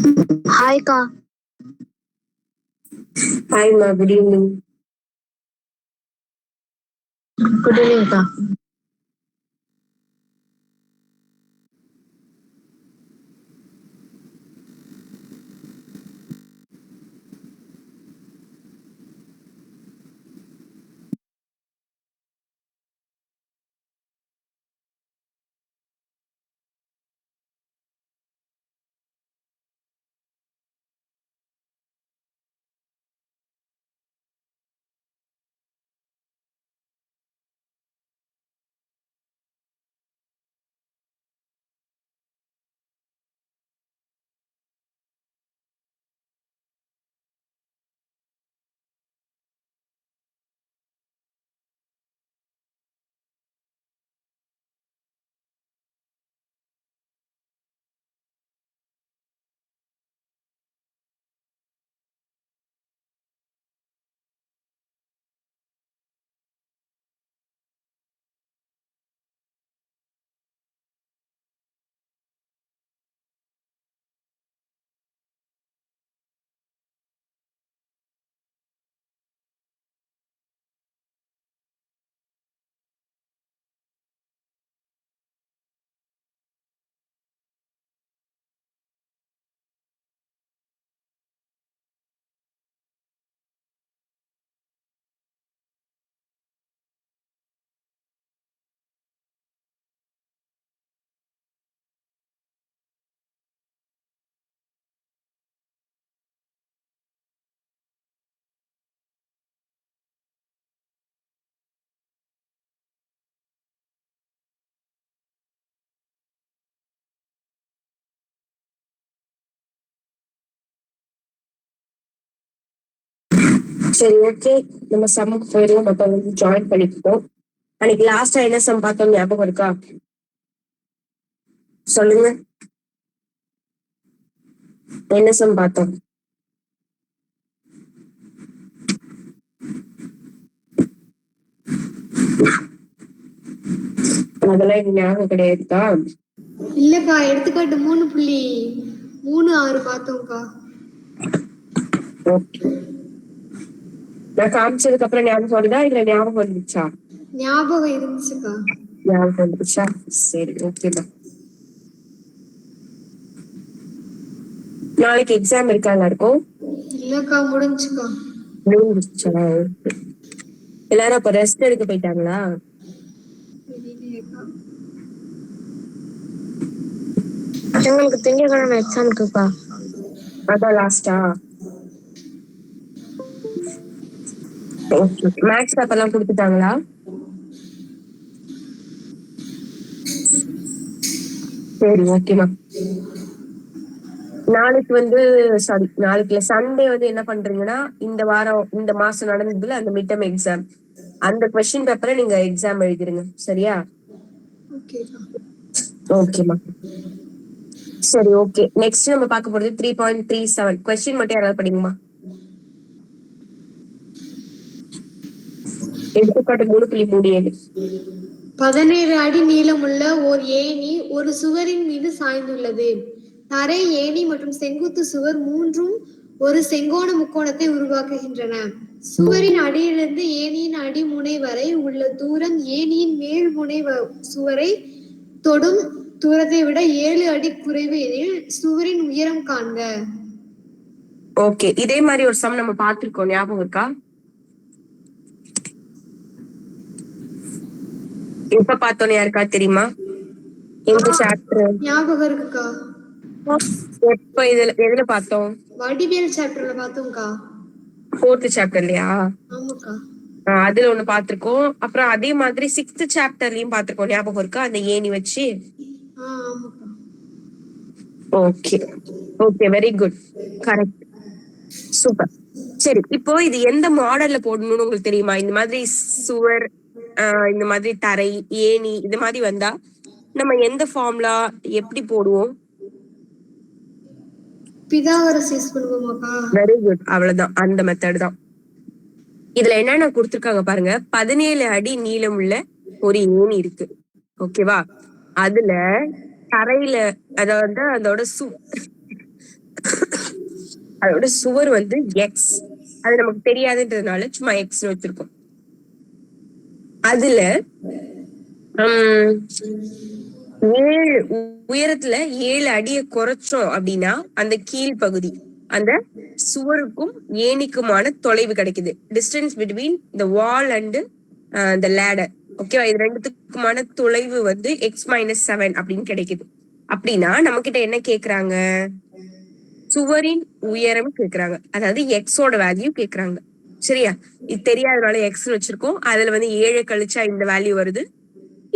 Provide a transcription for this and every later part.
Hi, Ka. Hi, Ma. Good evening. Good evening, Ka. சரி, okay. நம்ம சம்முக்கு போயிடுவோம். மொத்தம் வந்து ஜாயின் பண்ணிக்கிட்டோம். அன்னைக்கு லாஸ்டா என்ன சம் பார்த்தோம் ஞாபகம் இருக்கா? சொல்லுங்க. என்ன சம் பார்த்தோம்? அதெல்லாம் எனக்கு ஞாபகம் கிடையாதுக்கா. இல்லக்கா, எடுத்துக்காட்டு 3.36 பார்த்தோம்க்கா. ஓகே. நான் காமிச்சதுக்கு அப்புறம் ஞாபகம் வருதா இல்ல ஞாபகம் வந்துச்சா? ஞாபகம் இருந்துச்சுக்கா. ஞாபகம் வந்துச்சா? சரி, ஓகேடா. நாளைக்கு எக்ஸாம் இருக்கா எல்லாருக்கும்? இல்லக்கா, முடிஞ்சுக்கா. முடிஞ்சிச்சா? எல்லாரும் அப்ப ரெஸ்ட் எடுக்க போயிட்டாங்களா? தெரியலையேக்கா. எங்களுக்கு திங்கட்கிழமை எக்ஸாம் இருக்குப்பா. அதான் லாஸ்டா? ஓகே. மேக்ஸ் பேப்பர்லாம் கொடுத்துட்டாங்களா? சரி, ஓகேமா. நாளைக்கு வந்து சாரி, நாளைக்கு சண்டே வந்து என்ன பண்றீங்கன்னா, இந்த வாரம் இந்த மாசம் நடந்ததுல அந்த மிட் டர்ம் எக்ஸாம் அந்த கொஸ்டின் பேப்பரை நீங்க எக்ஸாம் எழுதிருங்க. சரியா? ஓகேக்கா. ஓகேமா. சரி, ஓகே. நெக்ஸ்ட் நம்ம பார்க்க போறது 3.37 கொஸ்டின் மட்டும் யாராவது படிங்கம்மா. எடுத்துக்காட்டு 3.37. 17 அடி நீளமுள்ள ஓர் ஏணி ஒரு சுவரின் மீது சாய்ந்துள்ளது. தரை, ஏணி மற்றும் செங்குத்து சுவர் மூன்றும் ஒரு செங்கோண முக்கோணத்தை உருவாக்குகின்றன. சுவரின் அடியிலிருந்து ஏணியின் அடிமுனை வரை உள்ள தூரம் ஏணியின் மேல் முனை சுவரை தொடும் தூரத்தை விட 7 அடி குறைவு எனில் சுவரின் உயரம் காண்க. ஓகே, இதே மாதிரி ஒரு சம் நம்ம பார்த்திருக்கோம், ஞாபகம் இருக்கா? எப்ப பார்த்தோன்னு யாருக்கா தெரியுமா? எந்த சாப்டர்? ஞாபகம் இருக்குக்கா. எப்ப எதுல பார்த்தோம்? வடிவியல் சாப்டர்ல பார்த்தோம்க்கா. 4th சாப்டர்லயா? ஆமாக்கா. அதுல ஒண்ணு பார்த்திருக்கோம். அப்புறம் அதே மாதிரி 6th சாப்டர்லயும் பார்த்திருக்கோம், ஞாபகம் இருக்கா? அந்த ஏணி வச்சு. ஆமாக்கா. Okay, okay, very good, correct, super. சரி, இப்போ இது எந்த மாடல்ல போடணும்னு உங்களுக்கு தெரியுமா? இந்த மாதிரி சுவர், இந்த மாதிரி தரை, ஏணி இந்த மாதிரி வந்தா நம்ம எந்த ஃபார்முலா எப்படி போடுவோம்? பிதாகரஸ் யூஸ் பண்ணுவோமாக்கா? வெரி குட், அவ்வளவுதான், அந்த மெத்தட் தான். இதுல என்னென்ன கொடுத்திருக்காங்க பாருங்க. 17 அடி நீளம் உள்ள ஒரு ஏணி இருக்கு, ஓகேவா? அதுல தரையில அதாவது அதோட அதோட சுவர் வந்து எக்ஸ். அது நமக்கு தெரியாதுன்றதுனால சும்மா எக்ஸ்னு வச்சிருக்கோம். அதுல 7 உயரத்துல 7 அடியை குறைச்சோம் அப்படின்னா அந்த கீழ் பகுதி அந்த சுவருக்கும் ஏணிக்குமான தொலைவு கிடைக்குது. Distance between the wall and the ladder. ஓகேவா? இது ரெண்டுத்துக்குமான தொலைவு வந்து x-7 அப்படின்னு கிடைக்குது. அப்படின்னா நம்ம கிட்ட என்ன கேக்குறாங்க? சுவரின் உயரம் கேக்குறாங்க. அதாவது எக்ஸோட வேல்யூ கேக்குறாங்க. சரியா? இது தெரியாதனால எக்ஸ் வச்சிருக்கோம். அதுல வந்து 7 கழிச்சா இந்த வேல்யூ வருது.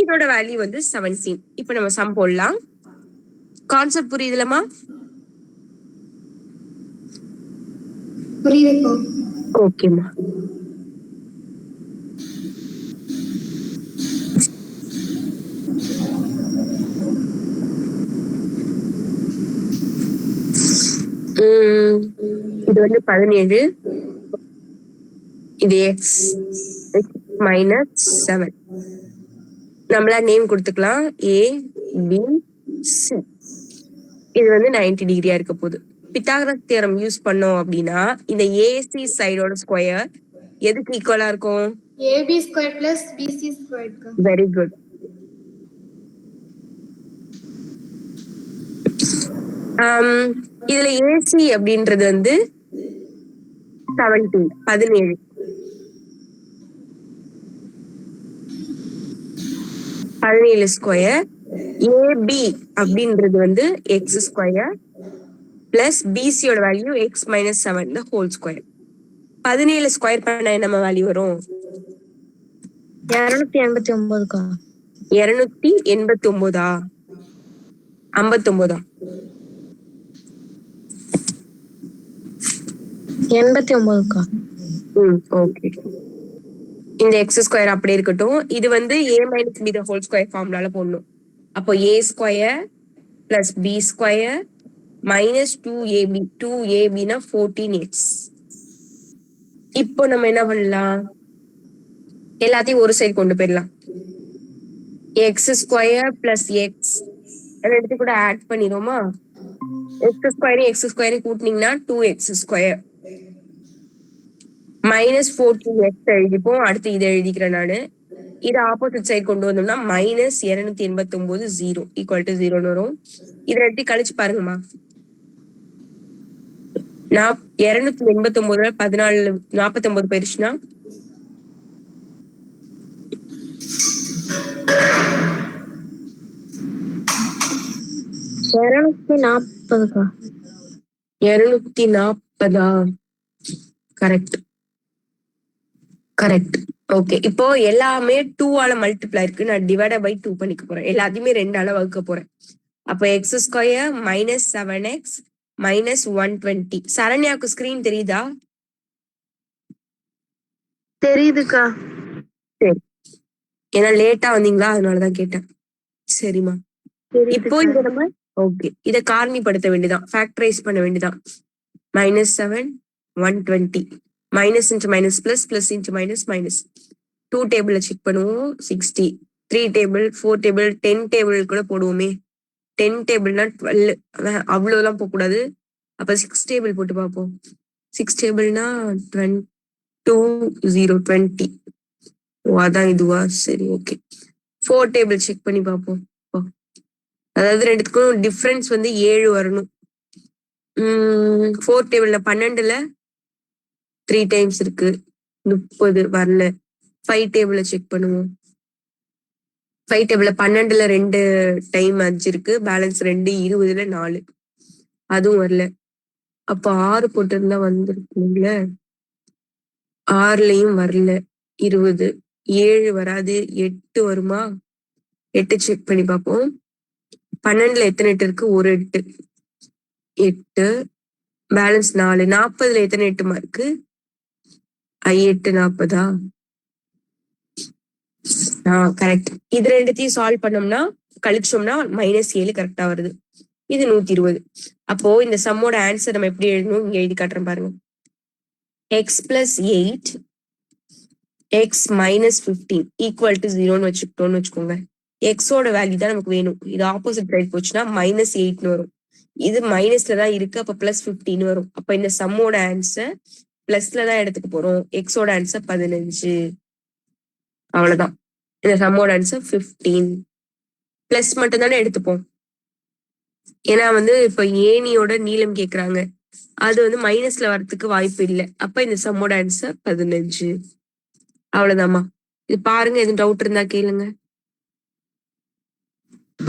இதோட வேல்யூ வந்து 17. இப்ப நம்ம சம் போடலாம். கான்செப்ட் புரியுதுலமா? புரியுதுக்கா. ஓகேமா. இது வந்து 17, இது எக்ஸ் -7. நம்மளா நேம் கொடுத்துக்கலாம், ஏ பி சி. இது வந்து 90 டிகிரியா இருக்க போகுது. பித்தாகரஸ் தியரம் யூஸ் பண்ணோம் அப்படின்னா இந்த ஏசி சைடோட ஸ்கொயர் எதுக்கு ஈக்குவலா இருக்கும்? AB square plus BC square. Very good. இதுல ஏசி அப்படின்றது வந்து 17 17 ஸ்கொயர். ஏபி அப்படின்றது வந்து எக்ஸ் ஸ்கொயர் பிளஸ் பிசியோட value x-7 whole square. 17 square பண்ண நம்ம வேல்யூ வரும் 289. 289 59 89. ஓகே. இந்த எக்ஸ் ஸ்கொயர் அப்படி இருக்கட்டும். இது வந்து a - b ஹோல் ஸ்கொயர் ஃபார்முலால போடணும். அப்போ a square plus b square minus 2ab. 2ab 14x. இப்போ நம்ம என்ன பண்ணலாம்? எல்லாத்தையும் ஒரு சைடு கொண்டு போயிடலாம். எக்ஸ் ஸ்கொயர் பிளஸ் எக்ஸ் ரெண்டு கூட ஆட் பண்ணிடுவோமா? எக்ஸ் ஸ்கொயரையும் கூட்டினீங்கன்னா 2x ஸ்கொயர் மைனஸ் 14x எழுதிப்போம். அடுத்து இதை எழுதிக்கிறேன் நானு. இது ஆப்போசிட் சைடு கொண்டு வந்தோம்னா மைனஸ் 289 0 ஈக்குவல் டு 0 வரும். இது ரெண்டு கழிச்சு பாருங்கம்மா. 289 14 49 போயிருச்சுன்னா 240. 240. Correct correct. ஓகே. இப்போ எல்லாமே 2 ஆல மல்டிப்ளை இருக்கு. நான் டிவைட் பை 2 பண்ணிக்க போறேன். எல்லாத்தையுமே 2 ஆல வகுக்க போறேன். அப்போ எக்ஸ் ஸ்கொயர் -7x -120. சரண்யாவுக்கு ஸ்கிரீன் தெரியுதா? தெரியுதுக்கா. சரி, ஏன்னா லேட்டா வந்தீங்களா அதனாலதான் கேட்டேன். சரிம்மா. இப்போ இத நம்ம ஓகே இத காரணிப்படுத்த வேண்டியதான், ஃபேக்டரைஸ் பண்ண வேண்டியதான். -7 120 minus into minus plus plus into minus minus. 2 டேபிள்ல செக் பண்ணுவோம் 60. 3 டேபிள் 4 டேபிள் 10 டேபிள் கூட போடுவோமே. 10 டேபிள்னா 12. அவ்வளவுலாம் போக கூடாது. அப்ப 6 டேபிள் போட்டு பார்ப்போம். 6 டேபிள்னா 20. அதான் இதுவா? சரி ஓகே. 4 டேபிள் செக் பண்ணி பார்ப்போம். அதாவது ரெண்டுத்துக்கும் டிஃபரன்ஸ் வந்து 7 வரணும். 4 டேபிள்ல 12ல 3 டைம்ஸ் இருக்கு, 30 வரல. 5 டேபிள செக் பண்ணுவோம். 5 டேபிள்ல 12ல 2 டைம் 5 இருக்கு, பேலன்ஸ் 2 20ல 4, அதுவும் வரல. அப்ப 6 போட்டிருந்தா வந்திருக்குங்கள. 6லயும் வரல. 20 7 வராது. 8 வருமா? 8 செக் பண்ணி பார்ப்போம். 12ல எத்தனை 8 இருக்கு? ஒரு 8. 8 பேலன்ஸ் 4. 40ல எத்தனை 8 இருக்கு? 8 40. கரெக்ட். இது ரெண்டுத்தையும் சால்வ் பண்ணோம்னா கழிச்சோம்னா -7 கரெக்டா வருது. இது 120. அப்போ இந்த சம்மோட ஆன்சர் நம்ம எப்படி எழுதணும் இங்க எழுதி காட்டுறேன் பாருங்க. x + 8 x - 15 ஈக்குவல் டு 0ன்னு வச்சுக்கிட்டோம்னு வச்சுக்கோங்க. எக்ஸோட வேல்யூ தான் நமக்கு வேணும். இது ஆப்போசிட் சைட் போச்சுன்னா -8ன்னு வரும். இது மைனஸ்ல தான் இருக்கு, அப்ப +15 வரும். அப்ப இந்த சம்மோட ஆன்சர் பிளஸ்ல தான் எடுத்துக்க போறோம். எக்ஸோட ஆன்சர் 15. அவ்வளவுதான். இந்த சம்மோட ஆன்சர் 15. பிளஸ் மட்டும் தானே எடுத்துப்போம். ஏன்னா இப்ப ஏணியோட நீளம் கேக்குறாங்க, அது மைனஸ்ல வரதுக்கு வாய்ப்பு இல்லை. அப்ப இந்த சம்மோட ஆன்சர் 15. அவ்வளவுதாம்மா. இது பாருங்க, எதுவும் டவுட் இருந்தா கேளுங்க.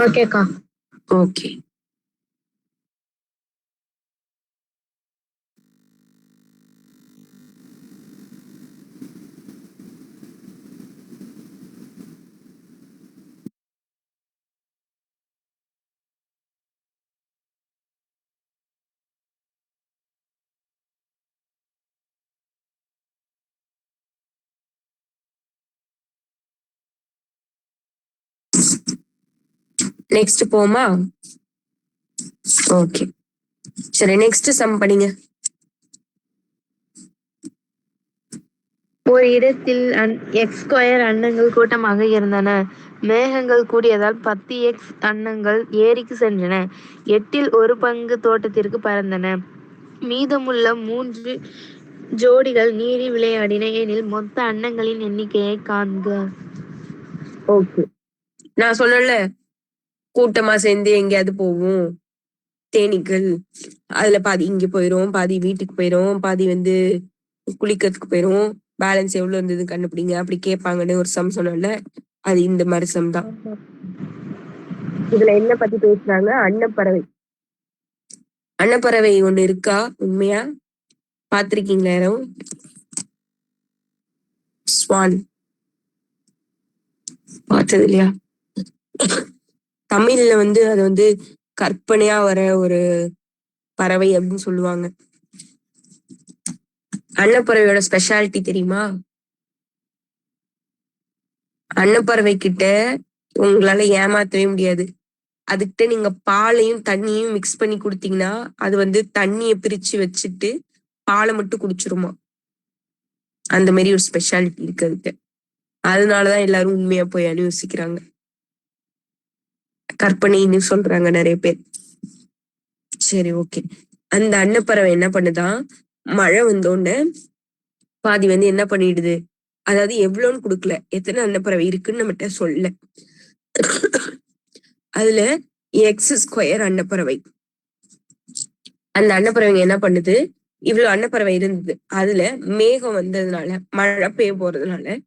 ஓகேக்கா. ஓகே. நெக்ஸ்ட் போமா? ஓகே சரி, நெக்ஸ்ட் சம் படிங்க. ஒரு இடத்தில் x² அன்னங்கள் கூட்டமாக இருந்தன. மேகங்கள் கூடியதால் 10x அன்னங்கள் ஏரிக்கு சென்றன. 1/8 தோட்டத்திற்கு பறந்தன. மீதமுள்ள 3 ஜோடிகள் நீரில் விளையாடின எனில் மொத்த அன்னங்களின் எண்ணிக்கையை காண்க. ஓகே, நான் சொன்னேன்ல கூட்டமா சேர்ந்து எங்கேயாவது போவோம் தேனீக்கள். அதுல பாதி இங்க போயிரும், பாதி வீட்டுக்கு போயிரும், பாதி குளிக்கிறதுக்கு போயிரும். பேலன்ஸ் எவ்வளவு இருந்தது கண்டுபிடிங்க அப்படி கேட்பாங்கன்னு ஒரு சம் சொன்னல, அது இந்த மாதிரி சம் தான். இதுல என்ன பத்தி பேசுறாங்க? அன்னப்பறவை. அன்னப்பறவை ஒண்ணு இருக்கா உண்மையா? பாத்திருக்கீங்களா யாரும்? ஸ்வான் பார்த்தது இல்லையா? தமிழ்ல அது கற்பனையா வர ஒரு பறவை அப்படின்னு சொல்லுவாங்க. அன்னப்பறவையோட ஸ்பெஷாலிட்டி தெரியுமா? அன்னப்பறவை கிட்ட உங்களால ஏமாத்தவே முடியாது. அதுக்கிட்ட நீங்க பாலையும் தண்ணியும் மிக்ஸ் பண்ணி கொடுத்தீங்கன்னா அது தண்ணியை பிரிச்சு வச்சுட்டு பாலை மட்டும் குடிச்சிருமா. அந்த மாதிரி ஒரு ஸ்பெஷாலிட்டி இருக்கு அதுக்கு. அதனாலதான் எல்லாரும் உண்மையா போய் யோசிக்கிறாங்க, கற்பனைன்னு சொல்றாங்க நிறைய பேர். சரி ஓகே. அந்த அன்னப்பறவை என்ன பண்ணுதான், மழை வந்தோடனே பாதி என்ன பண்ணிடுது, அதாவது எவ்வளவுன்னு கொடுக்கல, எத்தனை அன்னப்பறவை இருக்குன்னு நம்மகிட்ட சொல்ல. அதுல x² அன்னப்பறவை. அந்த அன்னப்பறவைங்க என்ன பண்ணுது, இவ்வளவு அன்னப்பறவை இருந்தது, அதுல மேகம் வந்ததுனால மழை பெய்ய போறதுனால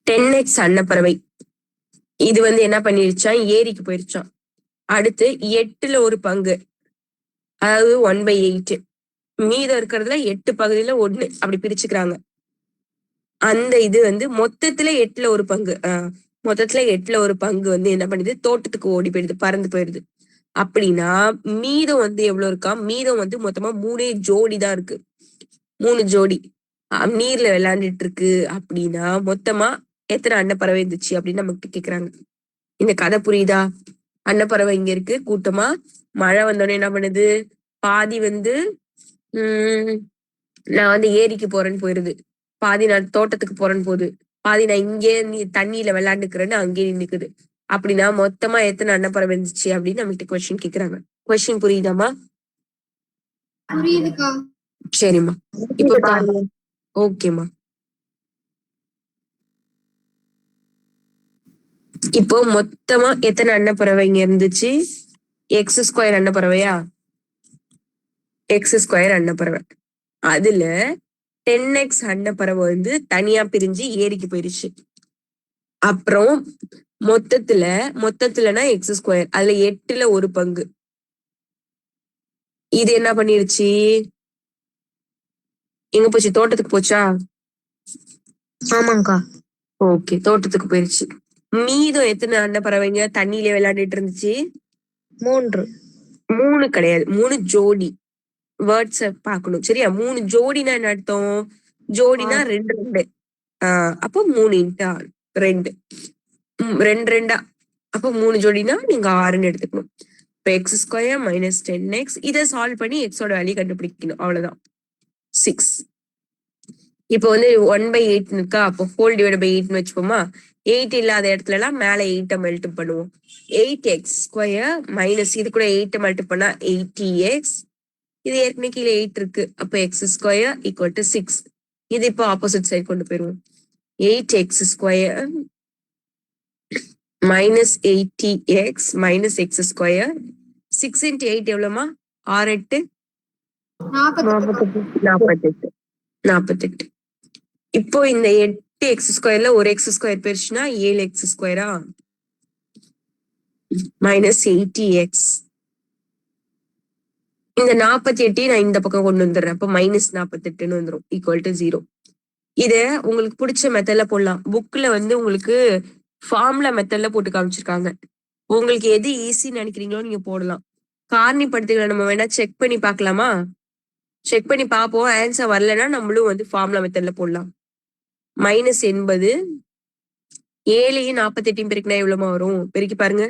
10x அன்னப்பறவை இது என்ன பண்ணிருச்சான், ஏரிக்கு போயிருச்சான். அடுத்து 8/1, அதாவது 1/8, மீதம் இருக்கிறதுல 8 பகுதியில 1 அப்படி பிரிச்சுக்கிறாங்க. அந்த இது மொத்தத்துல 8/1, மொத்தத்துல 8/1 என்ன பண்ணுது, தோட்டத்துக்கு ஓடி போயிடுது, பறந்து போயிடுது. அப்படின்னா மீதம் எவ்வளவு இருக்கா, மீதம் மொத்தமா 3 ஜோடி தான் இருக்கு. 3 ஜோடி நீர்ல விளையாண்டுட்டு இருக்கு. அப்படின்னா மொத்தமா எத்தனை அன்னப்பறவை இருந்துச்சு அப்படின்னு நமக்கு கேக்குறாங்க. இந்த கதை புரியுதா? அன்னப்பறவை இங்க இருக்கு கூட்டமா, மழை வந்தோடனே என்ன பண்ணுது, பாதி நான் ஏரிக்கு போறேன்னு போயிருது, பாதி நான் தோட்டத்துக்கு போறேன்னு போகுது, பாதி நான் இங்கே தண்ணியில விளையாண்டுக்கிறேன்னு அங்கே நின்னுக்குது. அப்படின்னா மொத்தமா எத்தனை அன்னப்பறவை இருந்துச்சு அப்படின்னு நம்மகிட்ட கொஸ்டின் கேக்குறாங்க. கொஸ்டின் புரியுதாமா? புரியுதுக்கா. சரிம்மா, இப்ப பாருங்க. ஓகேம்மா, இப்போ மொத்தமா எத்தனை அன்னப்பறவைங்க இருந்துச்சு? x² அன்னப்பறவையா? x² அன்னப்பறவை. அதுல 10x அன்னப்பறவை தனியா பிரிஞ்சு ஏரிக்கு போயிருச்சு. அப்புறம் மொத்தத்துலனா x², அதுல 8/1 இது என்ன பண்ணிருச்சு, எங்க போச்சு, தோட்டத்துக்கு போச்சா? ஆமாங்கக்கா. ஓகே, தோட்டத்துக்கு போயிருச்சு. மீதம் எத்தனை அன்னப்பறவைங்க தண்ணியில விளையாண்டுட்டு இருந்துச்சு? 3. 3 கிடையாது, 3 ஜோடி. வேர்ட்ஸ பாக்கணும் சரியா? 3 ஜோடினா என்ன அர்த்தம்? ஜோடினா 2 2. அப்போ 3 × 2, 2 2. அப்போ 3 ஜோடினா நீங்க 6ன்னு எடுத்துக்கணும். இப்போ x² - 10x, இதை சால்வ் பண்ணி எக்ஸோட வேல்யூ கண்டுபிடிக்கணும். அவ்வளவுதான், 6. இப்போ வந்து 1/8 இருக்கா, அப்போ 4/8 வச்சுப்போமா. 8 இல்லாத இடத்துல எல்லாம் மேல 8 மல்டி பண்ணுவோம். 8x² மைனஸ் இது கூட 8 மல்டி பண்ணா 80x. இது ஏற்கனவே கீழே 8 இருக்கு, அப்போ x² = 6. இது இப்போ ஆப்போசிட் சைடு கொண்டு போயிருவோம். 8x² minus 80x minus x². 6 × 8 எவ்வளோமா? 6 8 48. 48. இப்போ இந்த 8x² ஒரு x² பெருசுனா 7x². Minus 80x. இந்த 48 நான் இந்த பக்கம் கொண்டு வந்துடுறேன், அப்போ மைனஸ் 48ன்னு வந்துடும், = 0. இத உங்களுக்கு பிடிச்ச மெத்தட்ல போடலாம். புக்ல வந்து உங்களுக்கு ஃபார்முலா மெத்தட்ல போட்டு காமிச்சிருக்காங்க. உங்களுக்கு எது ஈஸின்னு நினைக்கிறீங்களோ நீங்க போடலாம். காரணிப்படுத்திகளை நம்ம வேணா செக் பண்ணி பார்க்கலாமா? செக் பண்ணி பார்ப்போம். ஆன்சர் வரலன்னா நம்மளும் வந்து ஃபார்முலா மெத்தட்ல போடலாம். மைனஸ் 80 7 48 பெருக்கினா எவ்வளவுமா வரும்? பெருக்கி பாருங்க.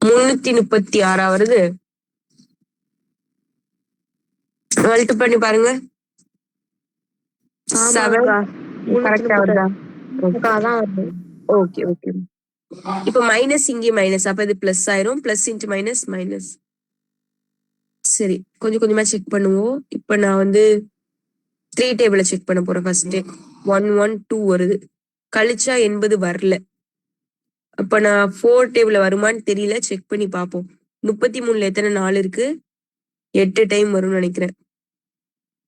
$336 வருது. மல்டி பண்ணி பாருங்க. 7 கரெக்டா வருதா? Okay okay. இப்போ மைனஸ் இங்கே மைனஸ், அப்ப இது பிளஸ் ஆயிரும். Plus into minus minus. சரி, கொஞ்சம் கொஞ்சமா செக் பண்ணுவோம். இப்ப நான் வந்து 3 டேபிள செக் பண்ண போறேன். ஃபர்ஸ்ட் 112 வருது, கழிச்சா 80 வரல. அப்ப நான் 4 டேபிள வருமான்னு தெரியல, செக் பண்ணி பார்ப்போம். 33ல எத்தனை 4 இருக்கு? 8 டைம் வரும்னு நினைக்கிறேன்.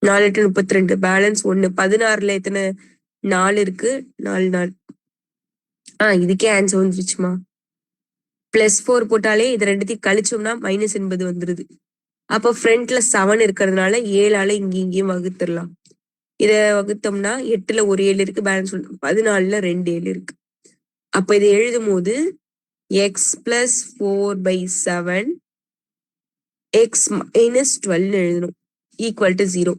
4 8 32, பேலன்ஸ் 1. 16ல எத்தனை 4 இருக்கு? 4 4. இதுக்கே ஆன்சர் வந்துருச்சுமா. +4 போட்டாலே இது ரெண்டுத்தையும் கழிச்சோம்னா மைனஸ் 80 வந்துருது. அப்போ ஃப்ரண்ட்ல 7 இருக்கிறதுனால 7ஆல இங்கேயும் வகுத்துடலாம். இத வகுத்தோம்னா 8ல ஒரு 7 இருக்கு, பேலன்ஸ் 14ல 2 7 இருக்கு. அப்ப இதை எழுதும் போது x + 4/7 x - 12 எழுதணும், = 0.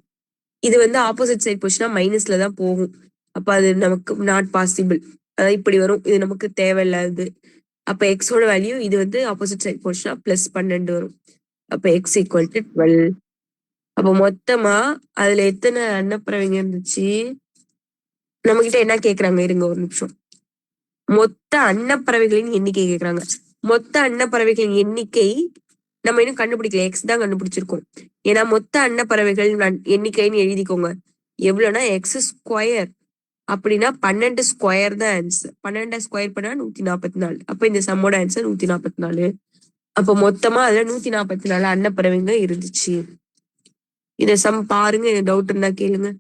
இது வந்து ஆப்போசிட் சைட் போச்சுன்னா மைனஸ்ல தான் போகும். அப்ப அது நமக்கு நாட் பாசிபிள். அதாவது இப்படி வரும், இது நமக்கு தேவையில்லாது. அப்ப எக்ஸோட வேல்யூ இது வந்து ஆப்போசிட் சைட் போச்சுன்னா +12 வரும். அப்ப x = 12. அப்ப மொத்தமா அதுல எத்தனை அன்னப்பறவைங்க இருந்துச்சு? நம்ம கிட்ட என்ன கேக்குறாங்க, இருங்க ஒரு நிமிஷம். மொத்த அன்னப்பறவைகளின் எண்ணிக்கை கேக்குறாங்க. மொத்த அன்னப்பறவைகளின் எண்ணிக்கை நம்ம இன்னும் கண்டுபிடிக்கல, x தான் கண்டுபிடிச்சிருக்கோம். ஏன்னா மொத்த அன்னப்பறவைகள் எண்ணிக்கைன்னு எழுதிக்கோங்க. எவ்வளவுனா x². அப்படின்னா 12² தான் ஆன்சர். 12 ஸ்கொயர் பண்ணா 144. அப்ப இந்த சம்மோட ஆன்சர் 144. அப்ப மொத்தமா அதுல 144 அன்னப்பறவைங்க இருந்துச்சு. இத சம் பாருங்க, டவுட் இருந்தா கேளுங்க.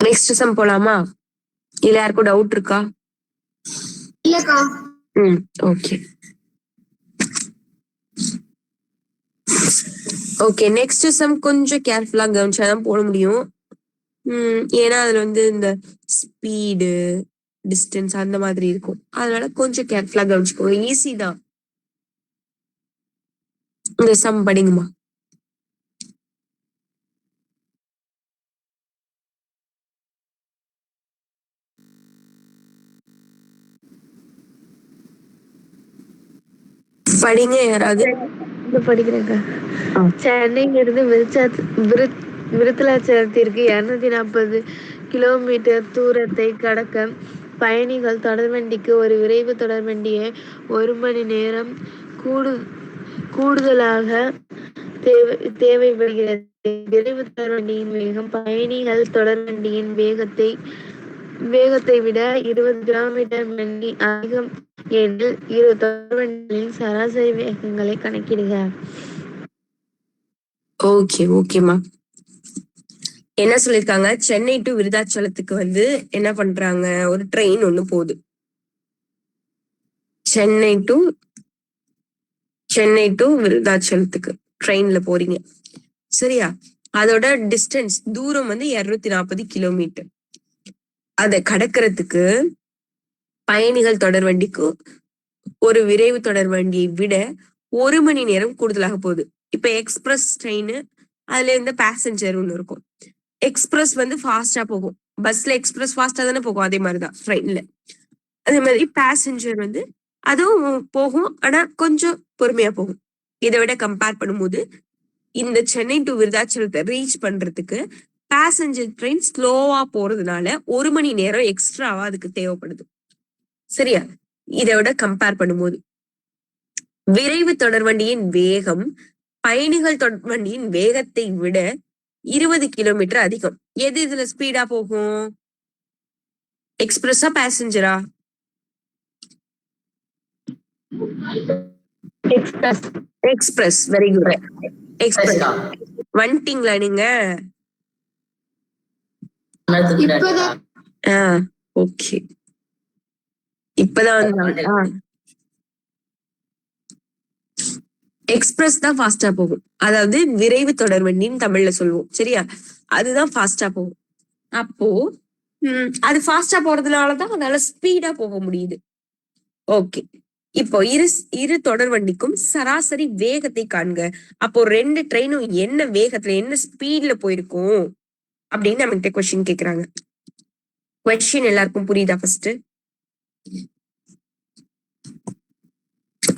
நெக்ஸ்ட் சம் போலாமா? இல்ல யாருக்கும் டவுட் இருக்கா? இல்லக்கா. Okay okay. நெக்ஸ்ட் சம் கொஞ்சம் கேர்ஃபுல்லா கவனிச்சாதான் போட முடியும். ஏன்னா அதுல வந்து இந்த ஸ்பீடு, டிஸ்டன்ஸ் அந்த மாதிரி இருக்கும். அதனால கொஞ்சம் கேர்ஃபுல்லா கவனிச்சுக்கோங்க. ஈஸி தான். இந்த சம் படிங்கம்மா. படிங்க யாராவது. இது படிக்கிறேங்க. ஆ. சென்னையிலிருந்து விருத்தாச்சலத்திற்கு 240 கிலோமீட்டர் தூரத்தை கடக்க பயணிகள் தொடர்வண்டிக்கு ஒரு விரைவு தொடர்வண்டியை 1 மணி நேரம் கூடுதலாக தேவைப்படுகிறது. விரைவு தொடர்வண்டியின் வேகம் பயணிகள் தொடர்வண்டியின் வேகத்தை விட 20 கிலோமீட்டர் மணி அதிகம் எனில் இரு தொடர்வண்டிகளின் சராசரி வேகங்களை கணக்கிடுக. ஓகேமா. என்ன சொல்லிருக்காங்க, சென்னை டு விருதாச்சலத்துக்கு வந்து என்ன பண்றாங்க, ஒரு ட்ரெயின் ஒண்ணு போகுது. சென்னை டு விருதாச்சலத்துக்கு ட்ரெயின்ல போறீங்க, சரியா? அதோட டிஸ்டன்ஸ் தூரம் வந்து 240 கிலோமீட்டர். அதை கடக்கிறதுக்கு பயணிகள் தொடர்வண்டிக்கு ஒரு விரைவு தொடர்வண்டியை விட 1 மணி நேரம் கூடுதலாக போகுது. இப்ப எக்ஸ்பிரஸ் ட்ரெயின், அதுல இருந்து பேசஞ்சர் ஒண்ணு இருக்கும். எக்ஸ்பிரஸ் வந்து ஃபாஸ்டா போகும். பஸ்ல எக்ஸ்பிரஸ் ஃபாஸ்டா தானே போகும், அதே மாதிரிதான் ட்ரெயின்ல. அதே மாதிரி பேசஞ்சர் வந்து அதுவும் போகும், ஆனா கொஞ்சம் பொறுமையா போகும். இதை விட கம்பேர் பண்ணும்போது இந்த சென்னை டு விருதாச்சலத்தை ரீச் பண்றதுக்கு பேசஞ்சர் ட்ரெயின் ஸ்லோவா போறதுனால 1 மணி நேரம் எக்ஸ்ட்ராவா அதுக்கு தேவைப்படுது, சரியா? இதை விட கம்பேர் பண்ணும்போது விரைவு தொடர்வண்டியின் வேகம் பயணிகள் தொடர்வண்டியின் வேகத்தை விட 20 கிலோமீட்டர் அதிகம். எது இதுல ஸ்பீடா போகும், எக்ஸ்பிரஸா பேசஞ்சரா? எக்ஸ்பிரஸ். Very good. எக்ஸ்பிரஸ் வந்துட்டீங்களா நீங்க? ஓகே, இப்பதான் எக்ஸ்பிரஸ் தான் ஃபாஸ்டா போகும். அதாவது விரைவு தொடர்வண்டின்னு தமிழ்ல சொல்லுவோம், சரியா? அதுதான் ஃபாஸ்டா போகும். அப்போ அது ஃபாஸ்டா போறதுனாலதான் அதனால ஸ்பீடா போக முடியுது. ஓகே, இப்போ இரு தொடர்வண்டிக்கும் சராசரி வேகத்தை காண்க. அப்போ 2 ட்ரெயினும் என்ன வேகத்துல என்ன ஸ்பீட்ல போயிருக்கும் அப்படின்னு நம்ம கிட்ட கொஸ்டின் கேக்குறாங்க. கொஸ்டின் எல்லாருக்கும் புரியுதா? ஃபர்ஸ்ட்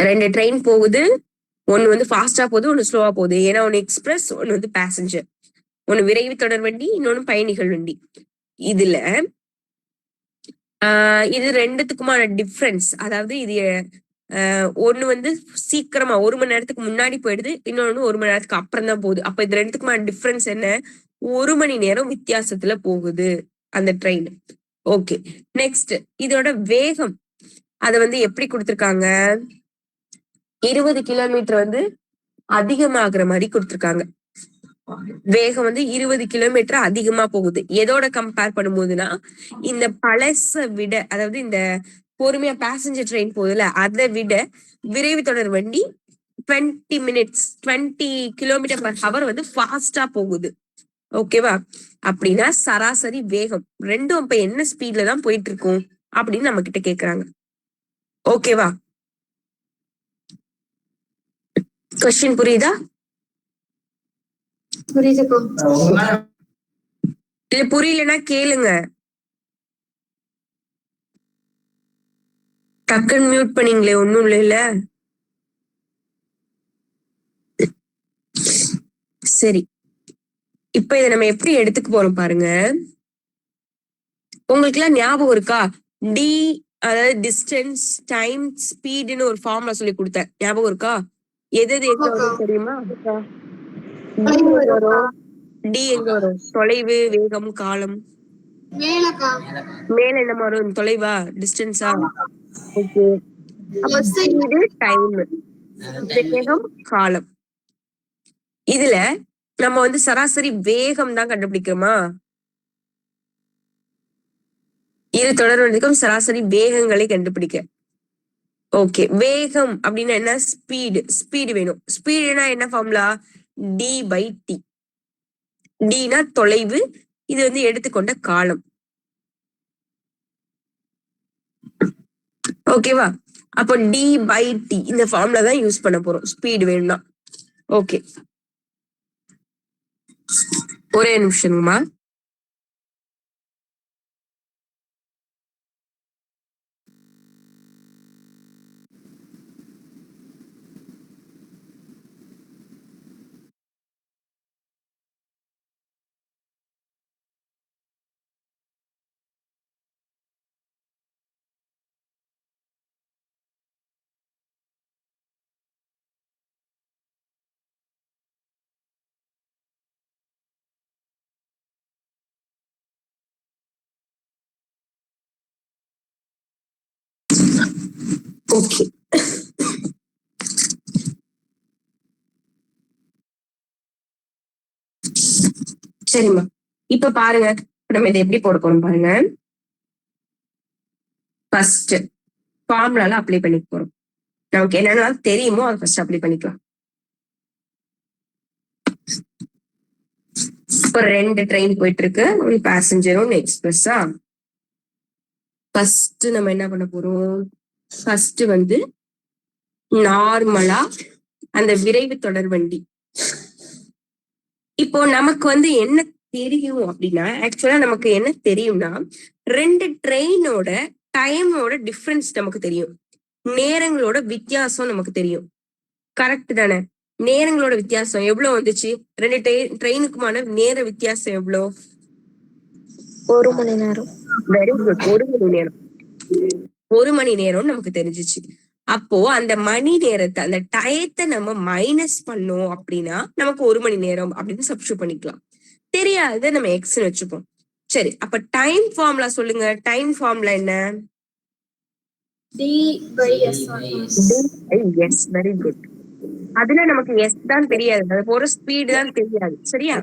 2 ட்ரெயின் போகுது, ஒன்னு வந்து ஃபாஸ்டா போகுது, ஒன்னு ஸ்லோவா போகுது. ஏன்னா ஒன்னு எக்ஸ்பிரஸ், ஒன்னு வந்து பேசஞ்சர். ஒன்னு விரைவு தொடர் வண்டி, இன்னொன்னு பயணிகள் வண்டி. இதுல இது ரெண்டுத்துக்குமான டிஃபரன்ஸ், அதாவது இது ஒண்ணு வந்து சீக்கிரமா 1 மணி நேரத்துக்கு முன்னாடி போயிடுது, இன்னொன்னு 1 மணி நேரத்துக்கு அப்புறம் தான் போகுது. அப்ப இது ரெண்டுத்துக்குமான டிஃபரன்ஸ் என்ன? 1 மணி நேரம் வித்தியாசத்துல போகுது அந்த ட்ரெயின். ஓகே, நெக்ஸ்ட் இதோட வேகம் அத வந்து எப்படி கொடுத்திருக்காங்க? 20 கிலோமீட்டர் வந்து அதிகமாகிற மாதிரி கொடுத்திருக்காங்க. வேகம் வந்து 20 கிலோமீட்டர் அதிகமா போகுது. எதோட கம்பேர் பண்ணும்போதுன்னா இந்த பழச விட, அதாவது இந்த பொறுமையா பேசஞ்சர் ட்ரெயின் போகுதுல, அதை விட விரைவு தொடர் வண்டி 20 மினிட்ஸ் 20 கிலோமீட்டர் பர் ஹவர் வந்து ஃபாஸ்டா போகுது. ஓகேவா? அப்படின்னா சராசரி வேகம் ரெண்டும் அப்ப என்ன ஸ்பீட்ல தான் போயிட்டு இருக்கும் அப்படின்னு நம்ம கிட்ட கேக்குறாங்க. ஓகேவா? கொஸ்டின் புரியுதா? இல்ல புரியலன்னா கேளுங்க, டக்குன்னு மியூட் பண்ணீங்களே, ஒண்ணும் இல்ல. சரி, இப்ப இதை நம்ம எப்படி எடுத்துக்க போறோம் பாருங்க. உங்களுக்கு எல்லாம் ஞாபகம் இருக்கா? டி, அதாவது டிஸ்டன்ஸ் டைம் ஸ்பீடுன்னு ஒரு ஃபார்முலா சொல்லி கொடுத்தேன், ஞாபகம் இருக்கா? எது எங்க வரும் தெரியுமா? டி எங்க வரும்? தொலைவு, வேகம், காலம். மேல என்ன வரும்? தொலைவா, டிஸ்டன்ஸா? ஓகே, ஸ்பீடு, டைம், வேகம், காலம். இதுல நம்ம வந்து சராசரி வேகம் தான் கண்டுபிடிக்கிறோமா? இரு தொடர்வண்டிக்கும் சராசரி வேகங்களை கண்டுபிடிக்க. ஓகே, வேகம் அப்படின்னா என்ன? ஸ்பீடு வேணும். ஸ்பீடுனா என்ன ஃபார்முலா? D by T. டினா தொலைவு, இது வந்து எடுத்துக்கொண்ட காலம். ஓகேவா? அப்போ டி பை டி இந்த ஃபார்முலா தான் யூஸ் பண்ண போறோம் ஸ்பீடு வேணும்னா. ஓகே, ஒரே நிமிஷம்மா. ஓகே, சரிம்மா. இப்ப பாருங்க, நம்ம இதை எப்படி போட போறோம் பாருங்க. ஃபர்ஸ்ட் ஃபார்முலால அப்ளை பண்ணிக்க போறோம். நமக்கு என்னென்ன தெரியுமோ அதை ஃபர்ஸ்ட் அப்ளை பண்ணிக்கலாம். இப்போ 2 ட்ரெயின் போயிட்டு இருக்கு, ஒரு பேசஞ்சரும் ஒன்று எக்ஸ்பிரஸா. ஃபர்ஸ்ட் நம்ம என்ன பண்ண போறோம், ஃபர்ஸ்ட் வந்து நார்மலா அந்த விரைவு தொடர் வண்டி. இப்போ நமக்கு வந்து என்ன தெரியும் அப்படின்னா, ஆக்சுவலா நமக்கு என்ன தெரியும்னா 2 ட்ரெயினோட டைமோட டிஃபரன்ஸ் நமக்கு தெரியும், நேரங்களோட வித்தியாசம் நமக்கு தெரியும். கரெக்ட் தானே? நேரங்களோட வித்தியாசம் எவ்வளவு வந்துச்சு? 2 ட்ரெயினுக்குமான நேர வித்தியாசம் எவ்வளவு? 1 மணி நேரம். வெரி குட், 1 மணி நேரம். 1 மணி நேரம் நமக்கு தெரிஞ்சிச்சு. அப்போ அந்த மணி நேரத்தை, அந்த டயத்தை நம்ம மைனஸ் பண்ணோம் அப்படின்னா நமக்கு 1 மணி நேரம் அப்படின்னு சப்ஸ்டிட்யூட் பண்ணிக்கலாம். தெரியாது, நம்ம எக்ஸ்ன்னு வச்சுப்போம். சரி, அப்ப டைம் ஃபார்முலா சொல்லுங்க. டைம் ஃபார்முலா என்ன? Yes, very good. அதுல நமக்கு எஸ் தான் தெரியாது, அது போற ஸ்பீடு தான் தெரியாது. சரியா?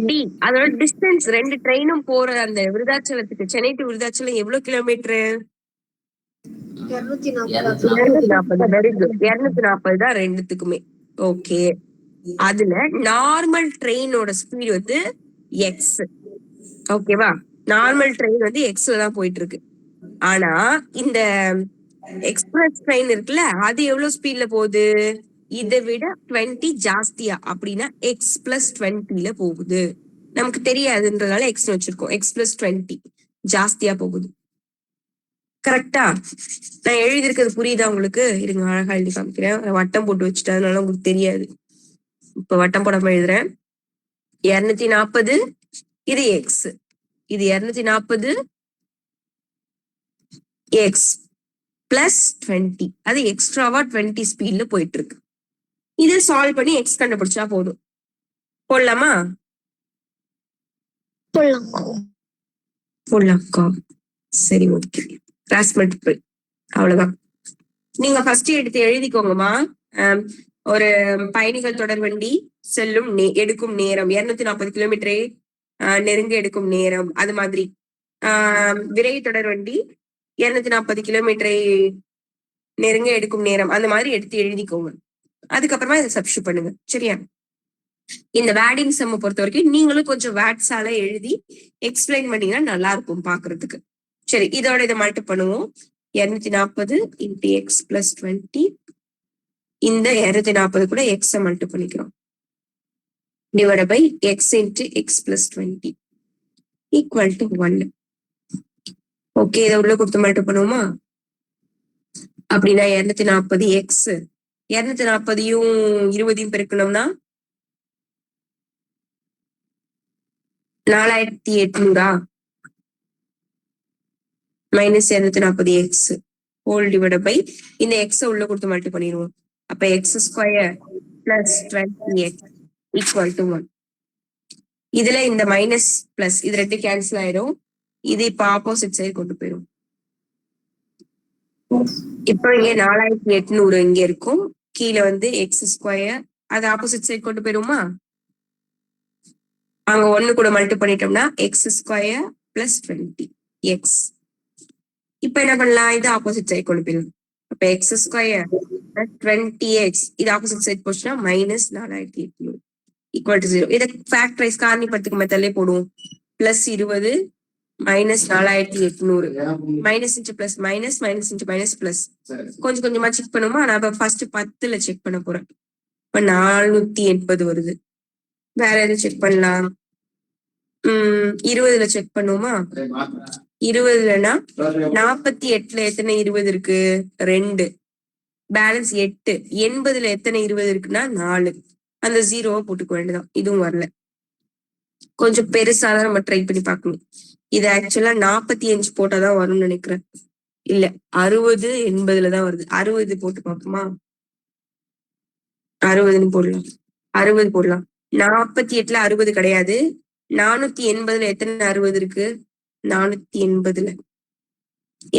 டி, அதோட டிஸ்டன்ஸ், 2 ட்ரெயினும் போற அந்த விருதாச்சலத்துக்கு, சென்னை டு விருதாச்சலம் எவ்வளவு கிலோமீட்டரு? 240. வெரி குட், 240 தான் ரெண்டுத்துக்குமே. ஓகே, அதுல நார்மல் ட்ரெயினோட ஸ்பீடு வந்து எக்ஸ். ஓகேவா? நார்மல் ட்ரெயின் வந்து எக்ஸ்ல தான் போயிட்டு இருக்கு. ஆனா இந்த எக்ஸ்பிரஸ் ட்ரெயின் இருக்குல்ல, அது எவ்வளவு ஸ்பீட்ல போகுது? இதை விட 20 ஜாஸ்தியா, அப்படின்னா எக்ஸ் பிளஸ் 20ல போகுது. நமக்கு தெரியாதுன்றதால எக்ஸ் வச்சிருக்கோம். எக்ஸ் பிளஸ் 20 ஜாஸ்தியா போகுது. கரெக்டா? நான் எழுதியிருக்கிறது புரியுதா உங்களுக்கு? இருங்க, அழகா எழுதி காமிக்கிறேன். வட்டம் போட்டு வச்சுட்டேன், அதனால உங்களுக்கு தெரியாது. இப்ப வட்டம் போடாம எழுதுறேன். 240 இது எக்ஸ், இது 240 எக்ஸ் பிளஸ் 20, அது எக்ஸ்ட்ராவா 20 ஸ்பீட்ல போயிட்டு இருக்கு. இதை சால்வ் பண்ணி எக்ஸ் கண்டுபிடிச்சா போதும். போடலாமா? போடலாம்க்கா. சரி, ஓகே. கிராஸ் மல்டிபிள், அவ்வளவுதான். நீங்க ஃபர்ஸ்ட் எடுத்து எழுதிக்கோங்கம்மா. ஒரு பயணிகள் தொடர் வண்டி செல்லும் எடுக்கும் நேரம் 240 கிலோமீட்டரே நெருங்க எடுக்கும் நேரம். அது மாதிரி விரைவு தொடர் வண்டி 240 கிலோமீட்டரை நெருங்க எடுக்கும் நேரம், அந்த மாதிரி எடுத்து எழுதிக்கோங்க. அதுக்கப்புறமா இதை சப்ஸ்டிட்யூட் பண்ணுங்க. சரியா? இந்த வேடிங் சம்ம பொறுத்த வரைக்கும் நீங்களும் கொஞ்சம் வேட்ஸால எழுதி எக்ஸ்பிளைன் பண்ணீங்கன்னா நல்லா இருக்கும் பாக்குறதுக்கு. சரி, இதோட இதை மல்டி பண்ணுவோம். 240 இன்டு எக்ஸ் பிளஸ் 20, இந்த 240 கூட எக்ஸ மல்டி பண்ணிக்கிறோம், divide by X into X plus 20 equal to 1. Okay, இதை உள்ள கொடுத்து மல்டி பண்ணுவோமா? அப்படின்னா 240 எக்ஸ், 240யும் 20யும் பெருக்கணும்னா 4800 minus 240 X whole divide by இந்த எக்ஸ் உள்ள கொடுத்து மல்டி பண்ணிடுவோம். அப்ப X square plus 20x equal to 1. இதுல இந்த மைனஸ் பிளஸ் இது 2 கேன்சல் ஆயிரும். இது இப்ப ஆப்போசிட் சைடு கொண்டு போயிடும். இப்போ இங்க 4800 இங்க இருக்கும், கீழே வந்து எக்ஸ் ஸ்கொயர், அது ஆப்போசிட் சைடு கொண்டு போயிருமா? அங்க 1 கூட மல்டி பண்ணிட்டோம்னா எக்ஸ் ஸ்கொயர் பிளஸ் 20x. இப்ப என்ன பண்ணலாம், இது ஆப்போசிட் சைடு கொண்டு போயிடும். அப்ப எக்ஸ் ஸ்கொயர் பிளஸ் 20x, இது ஆப்போசிட் சைடு போச்சுன்னா மைனஸ் 4800 ஈக்குவல் டு 0. இதை ஃபேக்டரைஸ் காரணிப்படுத்துக்கு மெத்தட்லயே போடுவோம். Plus 20 minus 4800, minus into plus minus, minus into minus plus. கொஞ்சம் கொஞ்சமா செக் பண்ணுமா? நான் இப்ப ஃபர்ஸ்ட் 10ல செக் பண்ண போறேன். இப்ப 480 வருது. வேற எது செக் பண்ணலாம்? 20ல செக் பண்ணுவோமா? 20லனா 48ல எத்தனை 20 இருக்கு? 2. பேலன்ஸ் 8. 80ல எத்தனை 20 இருக்குன்னா 4. அந்த 0 போட்டுக்க வேண்டியதான். இதுவும் வரல. கொஞ்சம் பெருசாதான் நம்ம ட்ரை பண்ணி பார்க்கணும். இது ஆக்சுவலா 45 போட்டாதான் வரும்னு நினைக்கிறேன். இல்ல 60 80ல தான் வருது. 60 போட்டு பார்ப்போமா? 60ன்னு போடலாம். 60 போடலாம். 48ல 60 கிடையாது. 480ல எத்தனை 60 இருக்கு? 480ல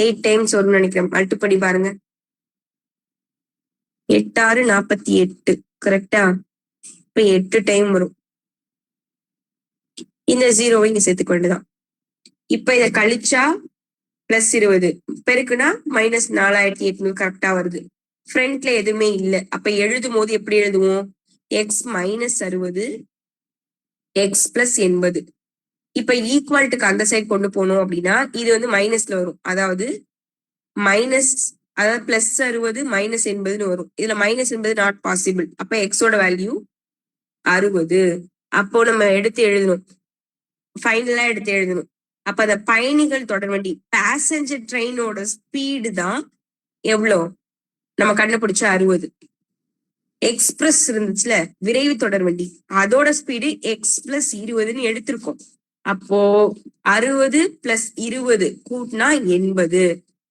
8 டைம்ஸ் வரும்னு நினைக்கிறேன். மல்டிபடி பாருங்க. 8 6 48 கரெக்டா? இப்ப 8 டைம் வரும். இந்த 0வை இங்க சேர்த்துக்க வேண்டியதான். இப்ப இத கழிச்சா +20 பெருக்குனா -4800 கரெக்டா வருது. ஃப்ரண்ட்ல எதுவுமே இல்லை. அப்ப எழுதும் போது எப்படி எழுதுவோம்? x -60 x +80. இப்ப ஈக்குவல்ட்டுக்கு அந்த சைடு கொண்டு போனோம் அப்படின்னா இது வந்து மைனஸ்ல வரும். அதாவது +60 -80ன்னு வரும். இதுல -80 நாட் பாசிபிள். அப்ப எக்ஸோட வேல்யூ 60. அப்போ நம்ம எடுத்து எழுதணும், ஃபைனலா எடுத்து எழுதணும். அப்ப அந்த பயணிகள் தொடர்வண்டி பேசஞ்சர் ட்ரெயினோட ஸ்பீடு தான் எவ்வளோ நம்ம கண்டுபிடிச்ச 60. எக்ஸ்பிரஸ் இருந்துச்சுல விரைவு தொடர்வண்டி, அதோட ஸ்பீடு x +20ன்னு எடுத்திருக்கோம். அப்போ 60 + 20 கூட்டினா 80.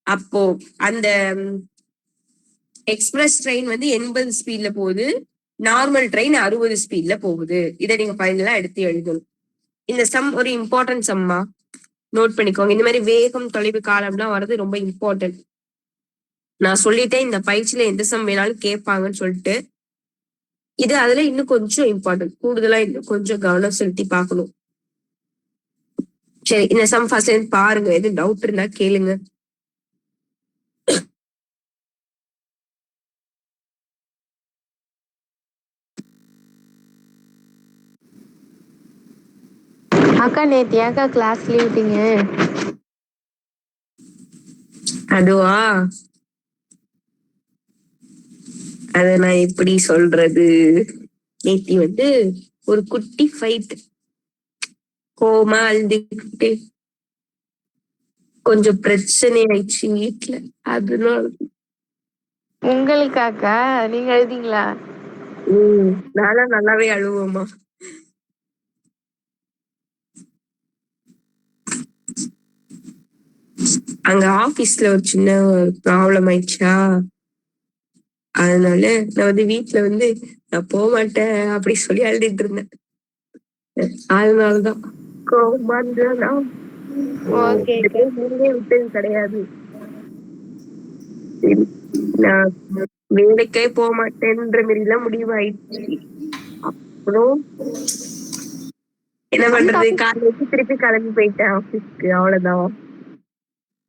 அப்போ அந்த எக்ஸ்பிரஸ் ட்ரெயின் வந்து 80 ஸ்பீட்ல போகுது, நார்மல் ட்ரெயின் 60 ஸ்பீட்ல போகுது. இதை நீங்க ஃபைனலா எடுத்து எழுதணும். இந்த சம் ஒரு இம்பார்ட்டன்ட் சம்மா, நோட் பண்ணிக்கோங்க. இந்த மாதிரி வேகம் தொலைவு காலம்லாம் வர்றது ரொம்ப இம்பார்ட்டன்ட். நான் சொல்லிட்டேன் இந்த பயிற்சியில எந்த சம் வேணாலும் கேட்பாங்கன்னு சொல்லிட்டு. இது அதுல இன்னும் கொஞ்சம் இம்பார்ட்டன்ட், கூடுதலா இன்னும் கொஞ்சம் கவனம் செலுத்தி பார்க்கணும். சரி, இந்த சம் ஃபர்ஸ்ட் பாருங்க, எது டவுட் இருந்தா கேளுங்க. அக்கா நேத்து ஏக்கா கிளாஸ் லீவ்ட்டீங்க? அதுவா, அத நான் எப்படி சொல்றது, நேத்தி வந்து ஒரு குட்டி ஃபைட், கோமா அழுதுகிட்டு கொஞ்சம் பிரச்சனை ஆயிடுச்சு வீட்டுல. அதனால உங்களுக்காக்கா? நீங்க எழுதிங்களா? நானா நல்லாவே அழுவோமா. அங்க ஆபீஸ்ல ஒரு சின்ன ப்ராப்ளம் ஆயிடுச்சா, அதனால நான் வந்து வீட்டுல வந்து நான் போக மாட்டேன் அப்படி சொல்லி அழுதுட்டு இருந்தேன். அதனாலதான் கோபமா விட்டது கிடையாது. நான் வேலைக்கே போக மாட்டேன்ற மாரி எல்லாம் முடிவாயிடுச்சு. அப்புறம் என்ன பண்றது, காலையில திருப்பி கிளம்பி போயிட்டேன் ஆபீஸ்க்கு, அவ்வளவுதான்.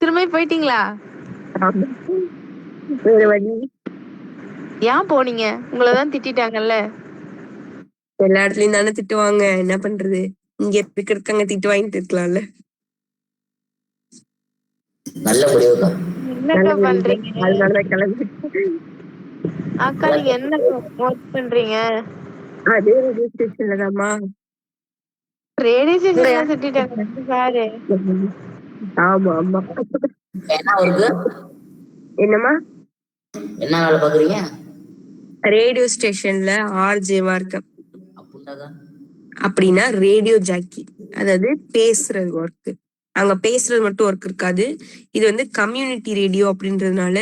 திரும்ப போயிட்டீங்களா? வேற வழி. ஏன் போனீங்க? உங்களதான் திட்டாங்கல்ல. எல்லா இடத்துலயும் தானே திட்டுவாங்க, என்ன பண்றது, இங்க இருக்கிறதுக்கு அங்க திட்டு வாங்கிட்டு இருக்கலாம்ல. நல்ல முடிவுக்கா. என்னக்கா பண்றீங்க? அதனாலதான் கிளம்பி. அக்கா நீங்க என்ன ஒர்க் பண்றீங்க? அதே ரேடியோ ஸ்டேஷன்ல தான்மா. ரேடியோ ஸ்டேஷன்ல திட்டாங்க சாரு? ஆமா ஆமா. என்ன ஒர்க்கு? என்னம்மா? என்ன வேலை பாக்குறீங்க? ரேடியோ ஸ்டேஷன்ல ஆர்ஜேவா இருக்க. அப்படின்னா ரேடியோ ஜாக்கி, அதாவது பேசுறது ஒர்க். அங்க பேசுறது மட்டும் ஒர்க் இருக்காது. இது வந்து கம்யூனிட்டி ரேடியோ அப்படின்றதுனால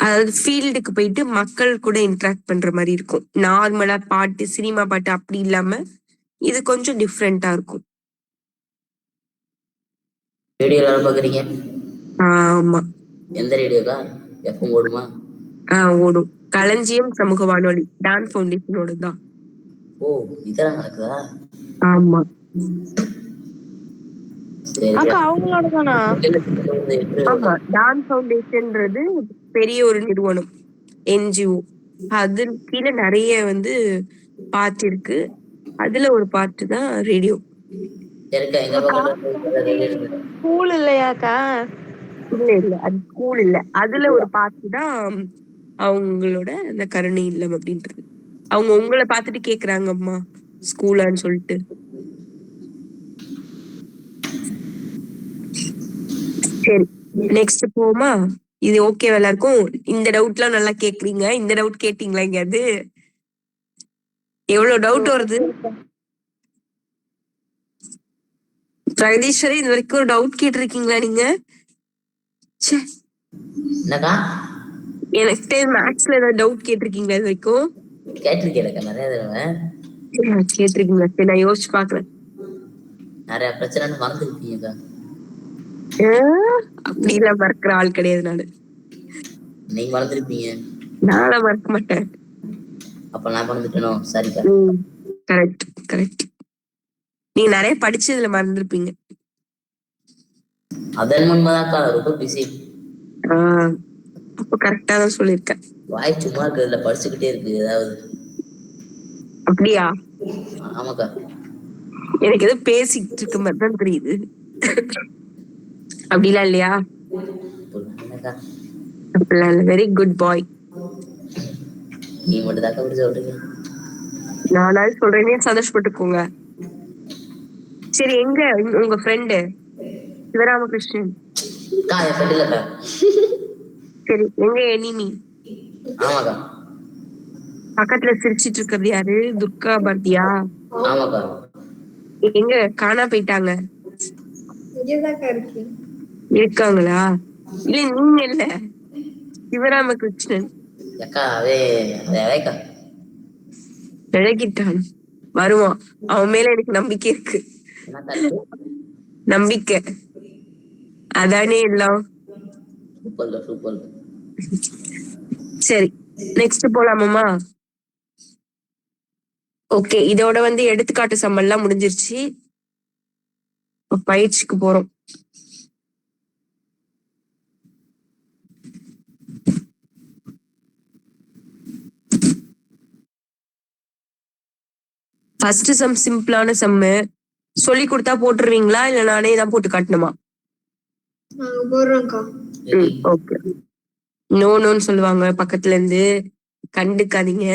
அதாவது ஃபீல்டுக்கு போயிட்டு மக்கள் கூட இன்டராக்ட் பண்ற மாதிரி இருக்கும். நார்மலா பாட்டு, சினிமா பாட்டு அப்படி இல்லாம இது கொஞ்சம் டிஃப்ரெண்டா இருக்கும். ரேடியோ வேலை பாக்குறீங்க? ஆமா. எந்த ரேடியோக்கா? எஃப்எம் ஓடுமா? ஓடும். களஞ்சியம் சமூக வானொலி, டான் ஃபவுண்டேஷனோட தான். ஓ, இதெல்லாம் நடக்குதா? ஆமா. அக்கா அவங்களோட தானா? ஆமா, டான் ஃபவுண்டேஷன்ன்றது பெரிய ஒரு நிறுவனம், என்ஜிஓ. அது கீழே நிறைய வந்து பார்ட் இருக்கு. அதுல ஒரு பார்ட் தான் ரேடியோ. ஸ்கூல் இல்லையாக்கா? இல்ல அது ஸ்கூல் இல்ல. அதுல ஒரு பார்ட் தான் அவங்களோட அந்த கருணை இல்லம் அப்படின்றது. அவங்க உங்களை பார்த்துட்டு கேக்குறாங்கம்மா ஸ்கூலான்னு சொல்லிட்டு. சரி, நெக்ஸ்ட் போமா. இது ஓகே எல்லாருக்கும்? இந்த டவுட் எல்லாம் நல்லா கேக்குறீங்க. இந்த டவுட் கேட்டீங்களா எங்கேயாவது? எவ்வளவு டவுட் வருது? ஜெகதீஸ்வரி, இது வரைக்கும் ஒரு டவுட் கேட்டிருக்கீங்களா நீங்க? எனக்கு மேத்ஸ்ல ஏதாவது டவுட் கேட்டிருக்கீங்களா இது வரைக்கும்? கேட்டிருக்கேன் நிறைய தடவை. கேட்டிருக்கீங்களா? சரி, நான் யோசிச்சு பாக்குறேன். நிறைய பிரச்சனை மறந்துருக்கீங்க. அப்படிலாம் மறக்கிற ஆள் கிடையாது நானு. நீங்க மறந்துருப்பீங்க. நானா மறக்க மாட்டேன். அப்ப நான் மறந்துட்டேனோ? சரிக்கா. Correct correct. நீங்க நிறைய படிச்சதுல மறந்துருப்பீங்க. அதன் உண்மைதான்க்கா, ரொம்ப பிஸி. அப்ப கரெக்டா தான் சொல்லியிருக்கேன். வாய் சும்மா இருக்கிறதுல படிச்சுக்கிட்டே இருக்கு ஏதாவது. அப்படியா? ஆமாக்கா. எனக்கு எதோ பேசிக்கிட்டு இருக்க மாதிரி தான் தெரியுது. அப்படிலாம் இல்லையா? அப்படிலாம் இல்ல. வெரி குட் பாய். நீ மட்டும் தாக்கா அப்படி சொல்றீங்க. நானாவது சொல்றேனே, சந்தோஷப்பட்டுக்கோங்க. சரி, எங்க உங்க ஃப்ரெண்டு சிவராமகிருஷ்ணன்? இல்லக்கா. சரி, எங்க எனிமி? ஆமாக்கா. பக்கத்துல சிரிச்சிட்டு இருக்கிறது யாரு? துர்கா பாரதியா? ஆமாக்கா. எங்க காணா போயிட்டாங்க? இருக்காங்களா? இல்ல நீங்க இல்ல, சிவராமகிருஷ்ணன். விலகிட்டான். வருவான். அவன் மேல எனக்கு நம்பிக்கை இருக்கு. நம்பிக்கை அதானே எல்லாம். சரி, நெக்ஸ்ட் போலாமாமா? ஓகே, இதோட எடுத்துக்காட்டு சம்மல்லாம் முடிஞ்சிருச்சு. பயிற்சிக்கு போறோம். ஃபர்ஸ்ட் சம் சிம்பிளான சம்மு. சொல்லி கொடுத்தா போட்டுருவீங்களா இல்ல நானே தான் போட்டு காட்டணுமா? ஓகே. நோன்னு சொல்லுவாங்க பக்கத்துல இருந்து, கண்டுக்காதீங்க.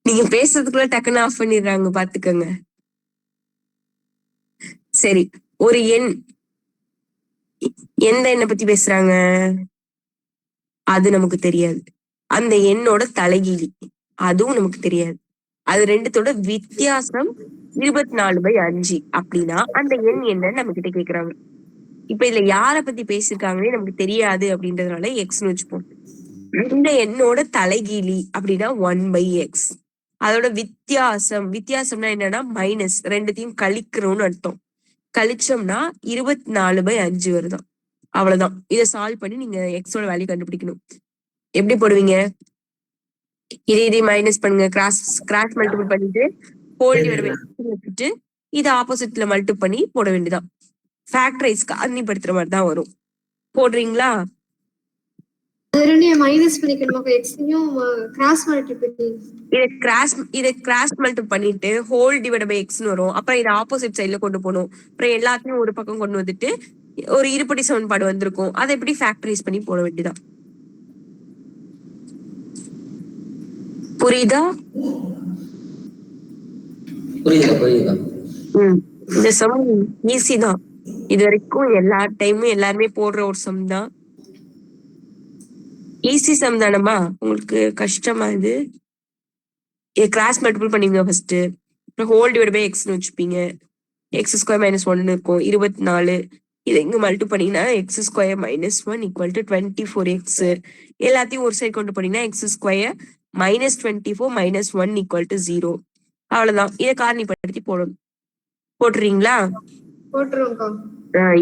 நீங்க பேசுறதுக்குள்ள டக்குன்னு ஆஃப் பண்ணிடுறாங்க, பாத்துக்கோங்க. சரி, ஒரு எண், எந்த எண்ணை பத்தி பேசுறாங்க அது நமக்கு தெரியாது. அந்த எண்ணோட தலைகீழி அதுவும் நமக்கு தெரியாது. அது ரெண்டுத்தோட வித்தியாசம் 24/5 அப்படின்னா அந்த எண் என்னன்னு நம்ம கிட்ட கேக்குறாங்க. இப்ப இதுல யார பத்தி பேசிருக்காங்கன்னே நமக்கு தெரியாது அப்படின்றதுனால எக்ஸ்னு வச்சுப்போம். இந்த எண்ணோட தலைகீழி அப்படின்னா 1/x. அதோட வித்தியாசம்னா என்னன்னா மைனஸ், ரெண்டுத்தையும் கழிக்கிறோம்னு அர்த்தம். கழிச்சோம்னா 24/5 வருதான். அவ்வளவுதான். இதை சால்வ் பண்ணி நீங்க எக்ஸோட வேல்யூ கண்டுபிடிக்கணும். எப்படி போடுவீங்க? இதை மைனஸ் பண்ணுங்க, கிராஸ் மல்டிபிள் பண்ணிட்டு ஹோல் டிவைட் பை வச்சுட்டு இதை ஆப்போசிட்ல மல்டிபிள் பண்ணி போட வேண்டியதான். ஃபேக்டரைஸ்க்கு அன்னிப்படுத்துற மாதிரி தான் வரும். போடுறீங்களா? இதை கிராஸ் மல்டிபிள் பண்ணிட்டு ஹோல் டிவைட் பை எக்ஸ்னு வரும். அப்புறம் இதை ஆப்போசிட் சைட்ல கொண்டு போகணும். அப்புறம் எல்லாத்தையும் ஒரு பக்கம் கொண்டு வந்துட்டு ஒரு இருபடி சமன்பாடு வந்திருக்கும். அதை எப்படி ஃபேக்டரைஸ் பண்ணி போட வேண்டியதான். புரியுதா? இந்த சம் ஈஸி தான். இது வரைக்கும் எல்லா டைமும் எல்லாருமே போடுற ஒரு சம் தான். ஈஸி சம் தானமா? உங்களுக்கு கஷ்டமா இது? கிராஸ் மல்டிபிள் பண்ணீங்க ஃபர்ஸ்ட், அப்புறம் ஹோல் டிவைட் பை எக்ஸ்னு வச்சுப்பீங்க. x² - 1 இருக்கும், 24. இதை இங்க மல்டிபிள் பண்ணீங்கன்னா x² - 1 = 24x. எல்லாத்தையும் ஒரு சைடு கொண்டு போனீங்கன்னா x² - 24 - 1 = 0. அவ்வளவுதான். இதை காரணிப்படுத்தி போடணும். போட்டுறீங்களா?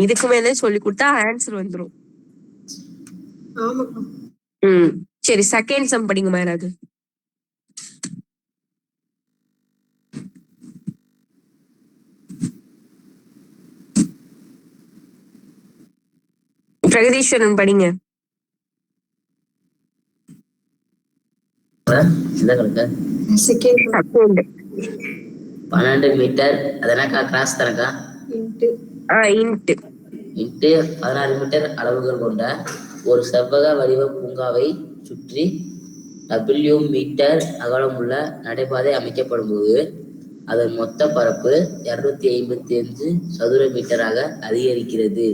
இதுக்கு மேலே சொல்லி கொடுத்தா ஆன்சர் வந்துடும். சரி, செகண்ட் சம் படிங்க யாராவது. பிரகதீஸ்வரன் படிங்க. 12 மீட்டர் அதனாக்கா கிராஸ் தனக்கா இன்ட் 16 மீட்டர் அளவுகள் கொண்ட ஒரு செவ்வக வடிவ பூங்காவை சுற்றி W மீட்டர் அகலமுள்ள நடைபாதை அமைக்கப்படும் போது அதன் மொத்த பரப்பு 255 சதுர மீட்டராக அதிகரிக்கிறது.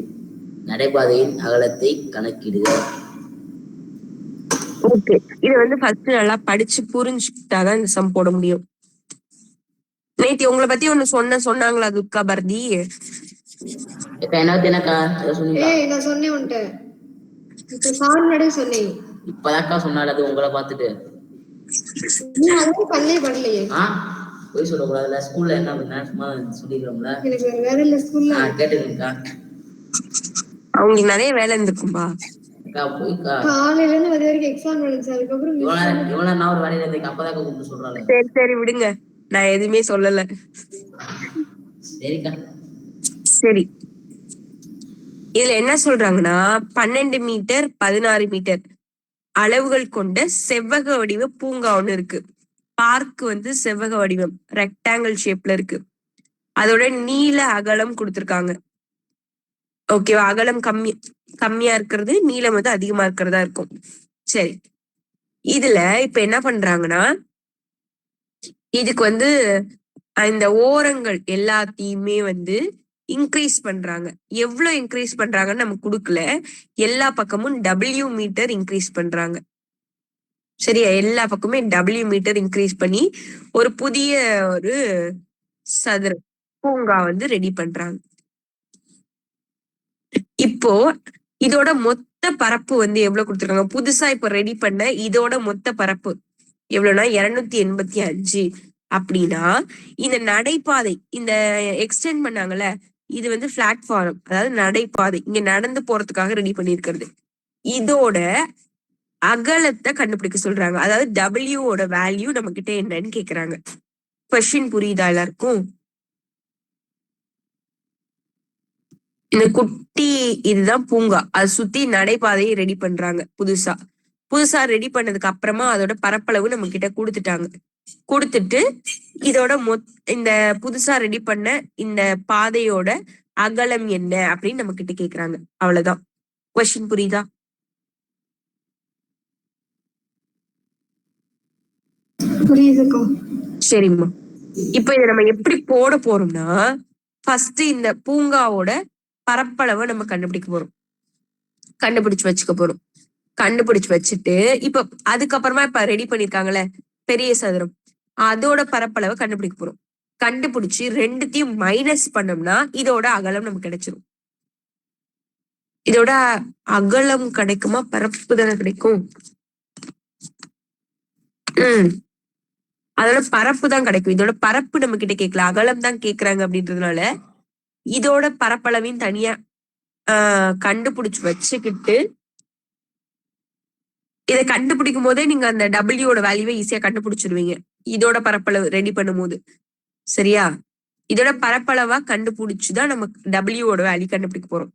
நடைபாதையின் அகலத்தை கணக்கிடுக. ஓகே, இது ஃபர்ஸ்ட் நல்லா படிச்சு புரிஞ்சுக்கிட்டாதான் இந்த சம் போட முடியும். நேத்தி உங்களை பத்தி ஒண்ணு சொன்னாங்களா துர்கா பாரதி? இப்பதாக்கா சொன்னாரு, அது உங்களை பார்த்துட்டு. போய் சொல்லக்கூடாதுல. ஸ்கூல்ல என்ன பண்ண சும்மா சொல்லிக்கிறோம்ல. எனக்கு வேற வேலை இல்ல ஸ்கூல்ல. கேட்டுருக்கா அவங்களுக்கு நிறைய வேலை இருந்திருக்கும்பா. போய்க்கா காலையில இருந்து அது வரைக்கும் எக்ஸாம் நடந்துச்சு. அதுக்கப்புறம் இவ்வளவு நான் ஒரு வேலையில இருந்தேன். அப்பதான் கூப்பிட்டு சொல்றாங்க. சரி சரி விடுங்க, நான் எதுவுமே சொல்லல. சரிக்கா. சரி, இதுல என்ன சொல்றாங்கன்னா 12 மீட்டர் 16 மீட்டர் அளவுகள் கொண்ட செவ்வக வடிவ பூங்கா ஒண்ணு இருக்கு. பார்க் வந்து செவ்வக வடிவம் ரெக்டாங்கிள் ஷேப்ல இருக்கு. அதோட நீள அகலம் கொடுத்திருக்காங்க. ஓகேவா? அகலம் கம்மியா இருக்கிறது, நீளம் வந்து அதிகமா இருக்கிறதா இருக்கும். சரி, இதுல இப்ப என்ன பண்றாங்கன்னா இதுக்கு வந்து இந்த ஓரங்கள் எல்லாத்தையுமே வந்து இன்க்ரீஸ் பண்றாங்க. எவ்வளவு இன்க்ரீஸ் பண்றாங்கன்னு நமக்கு கொடுக்கல. எல்லா பக்கமும் W மீட்டர் இன்க்ரீஸ் பண்றாங்க. சரியா? எல்லா பக்கமே W மீட்டர் இன்க்ரீஸ் பண்ணி ஒரு புதிய ஒரு சதுர பூங்கா வந்து ரெடி பண்றாங்க. இப்போ இதோட மொத்த பரப்பு வந்து எவ்வளவு கொடுத்துருக்காங்க? புதுசா இப்ப ரெடி பண்ண இதோட மொத்த பரப்பு எவ்வளவுனா 285. அப்படின்னா இந்த நடைபாதை இந்த எக்ஸ்டெண்ட் பண்ணாங்கல்ல, இது வந்து பிளாட்ஃபார்ம், அதாவது நடைபாதை, இங்க நடந்து போறதுக்காக ரெடி பண்ணிருக்கிறது. இதோட அகலத்தை கண்டுபிடிக்க சொல்றாங்க. அதாவது டபிள்யூட வேல்யூ நம்ம கிட்ட என்னன்னு கேக்குறாங்க. கொஸ்டின் புரியுதா எல்லாருக்கும்? இந்த குட்டி இதுதான் பூங்கா. அதை சுத்தி நடைபாதையை ரெடி பண்றாங்க புதுசா. புதுசா ரெடி பண்ணதுக்கு அப்புறமா அதோட பரப்பளவு நம்ம கிட்ட கொடுத்துட்டாங்க. கொடுத்துட்டு இதோட இந்த புதுசா ரெடி பண்ண இந்த பாதையோட அகலம் என்ன அப்படின்னு நம்ம கிட்ட கேக்குறாங்க. அவ்வளவுதான். கொஸ்டின் புரியுதா? புரியுதுக்கா. சரிம்மா. இப்ப இதை நம்ம எப்படி போட போறோம்னா, ஃபர்ஸ்ட் இந்த பூங்காவோட பரப்பளவை நம்ம கண்டுபிடிக்க போறோம். கண்டுபிடிச்சு வச்சுக்க போறோம். கண்டுபிடிச்சு வச்சுட்டு இப்ப அதுக்கப்புறமா இப்ப ரெடி பண்ணிருக்காங்கல்ல பெரிய சதுரம், அதோட பரப்பளவை கண்டுபிடிக்க போறோம். கண்டுபிடிச்சு ரெண்டுத்தையும் மைனஸ் பண்ணோம்னா இதோட அகலம் நமக்கு கிடைச்சிரும். இதோட அகலம் கிடைக்குமா? பரப்பு தானே கிடைக்கும். அதோட பரப்பு தான் கிடைக்கும். இதோட பரப்பு நம்ம கிட்ட கேட்கல, அகலம் தான் கேக்குறாங்க. அப்படின்றதுனால இதோட பரப்பளவையும் தனியா கண்டுபிடிச்சு வச்சுக்கிட்டு, இதை கண்டுபிடிக்கும் போதே நீங்க அந்த டபிள்யூட வேல்யூவை ஈஸியா கண்டுபிடிச்சிருவீங்க இதோட பரப்பளவு ரெடி பண்ணும் போது. சரியா? இதோட பரப்பளவா கண்டுபிடிச்சுதான் நம்ம டபிள்யூட வேல்யூ கண்டுபிடிக்க போறோம்.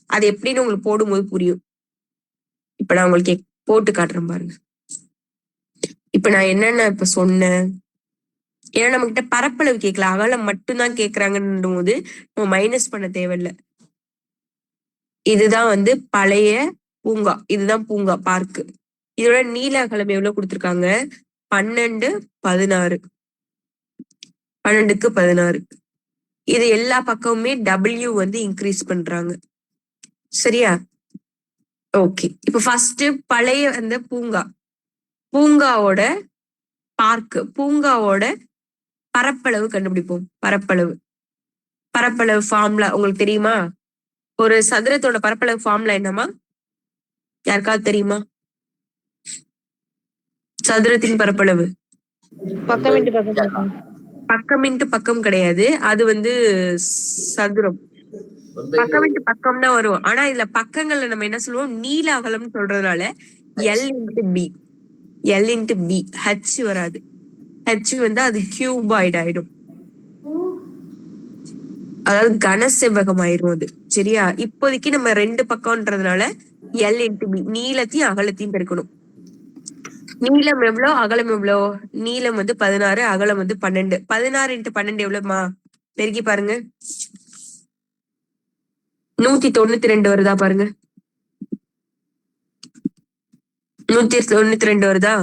அது எப்படின்னு உங்களுக்கு போடும்போது புரியும். இப்ப நான் உங்களுக்கு போட்டு காட்டுறேன் பாருங்க. இப்ப நான் என்னென்ன இப்ப சொன்னேன், ஏன்னா நம்ம கிட்ட பரப்பளவு கேட்கல, அகலம் மட்டும்தான் கேட்கறாங்கன்னும் போது நம்ம மைனஸ் பண்ண தேவையில்லை. இதுதான் வந்து பழைய பூங்கா, இதுதான் பூங்கா பார்க்கு. இதோட நீல அகலம் எவ்வளவு கொடுத்திருக்காங்க? 12, 16. 12க்கு 16. இது எல்லா பக்கமுமே W வந்து இன்க்ரீஸ் பண்றாங்க. சரியா? ஓகே. இப்ப ஃபர்ஸ்ட் பழைய அந்த பூங்காவோட பார்க்கு, பூங்காவோட பரப்பளவு கண்டுபிடிப்போம். பரப்பளவு ஃபார்முலா உங்களுக்கு தெரியுமா? ஒரு சதுரத்தோட பரப்பளவு ஃபார்முலா என்னமா? யாருக்காவது தெரியுமா? சதுரத்தின் பரப்பளவு பக்கம் இன்ட்டு பக்கம் கிடையாது, அது வந்து சதுரம். பக்கம் இன்ட்டு பக்கம் தான் வரும். ஆனா இதுல பக்கங்கள்ல நம்ம என்ன சொல்லுவோம்? நீல அகலம் சொல்றதுனால L இன்ட்டு பி, ஹச் வராது. ஹச் வந்து அது கியூபாய்டு ஆயிடும், அதாவது கன செவ்வகம் ஆயிரும் அது. சரியா? இப்போதைக்கு நம்ம 2 பக்கம்ன்றதுனால L இன்ட்டு பி, நீளத்தையும் அகலத்தையும் பெருக்கணும். நீளம் எவ்வளோ, அகலம் எவ்வளோ? நீளம் வந்து 16, அகலம் வந்து 12. 16 இன்ட்டு 12 எவ்வளவுமா? பெருக்கி பாருங்க. 192 வருதா பாருங்க. 192 வருதா?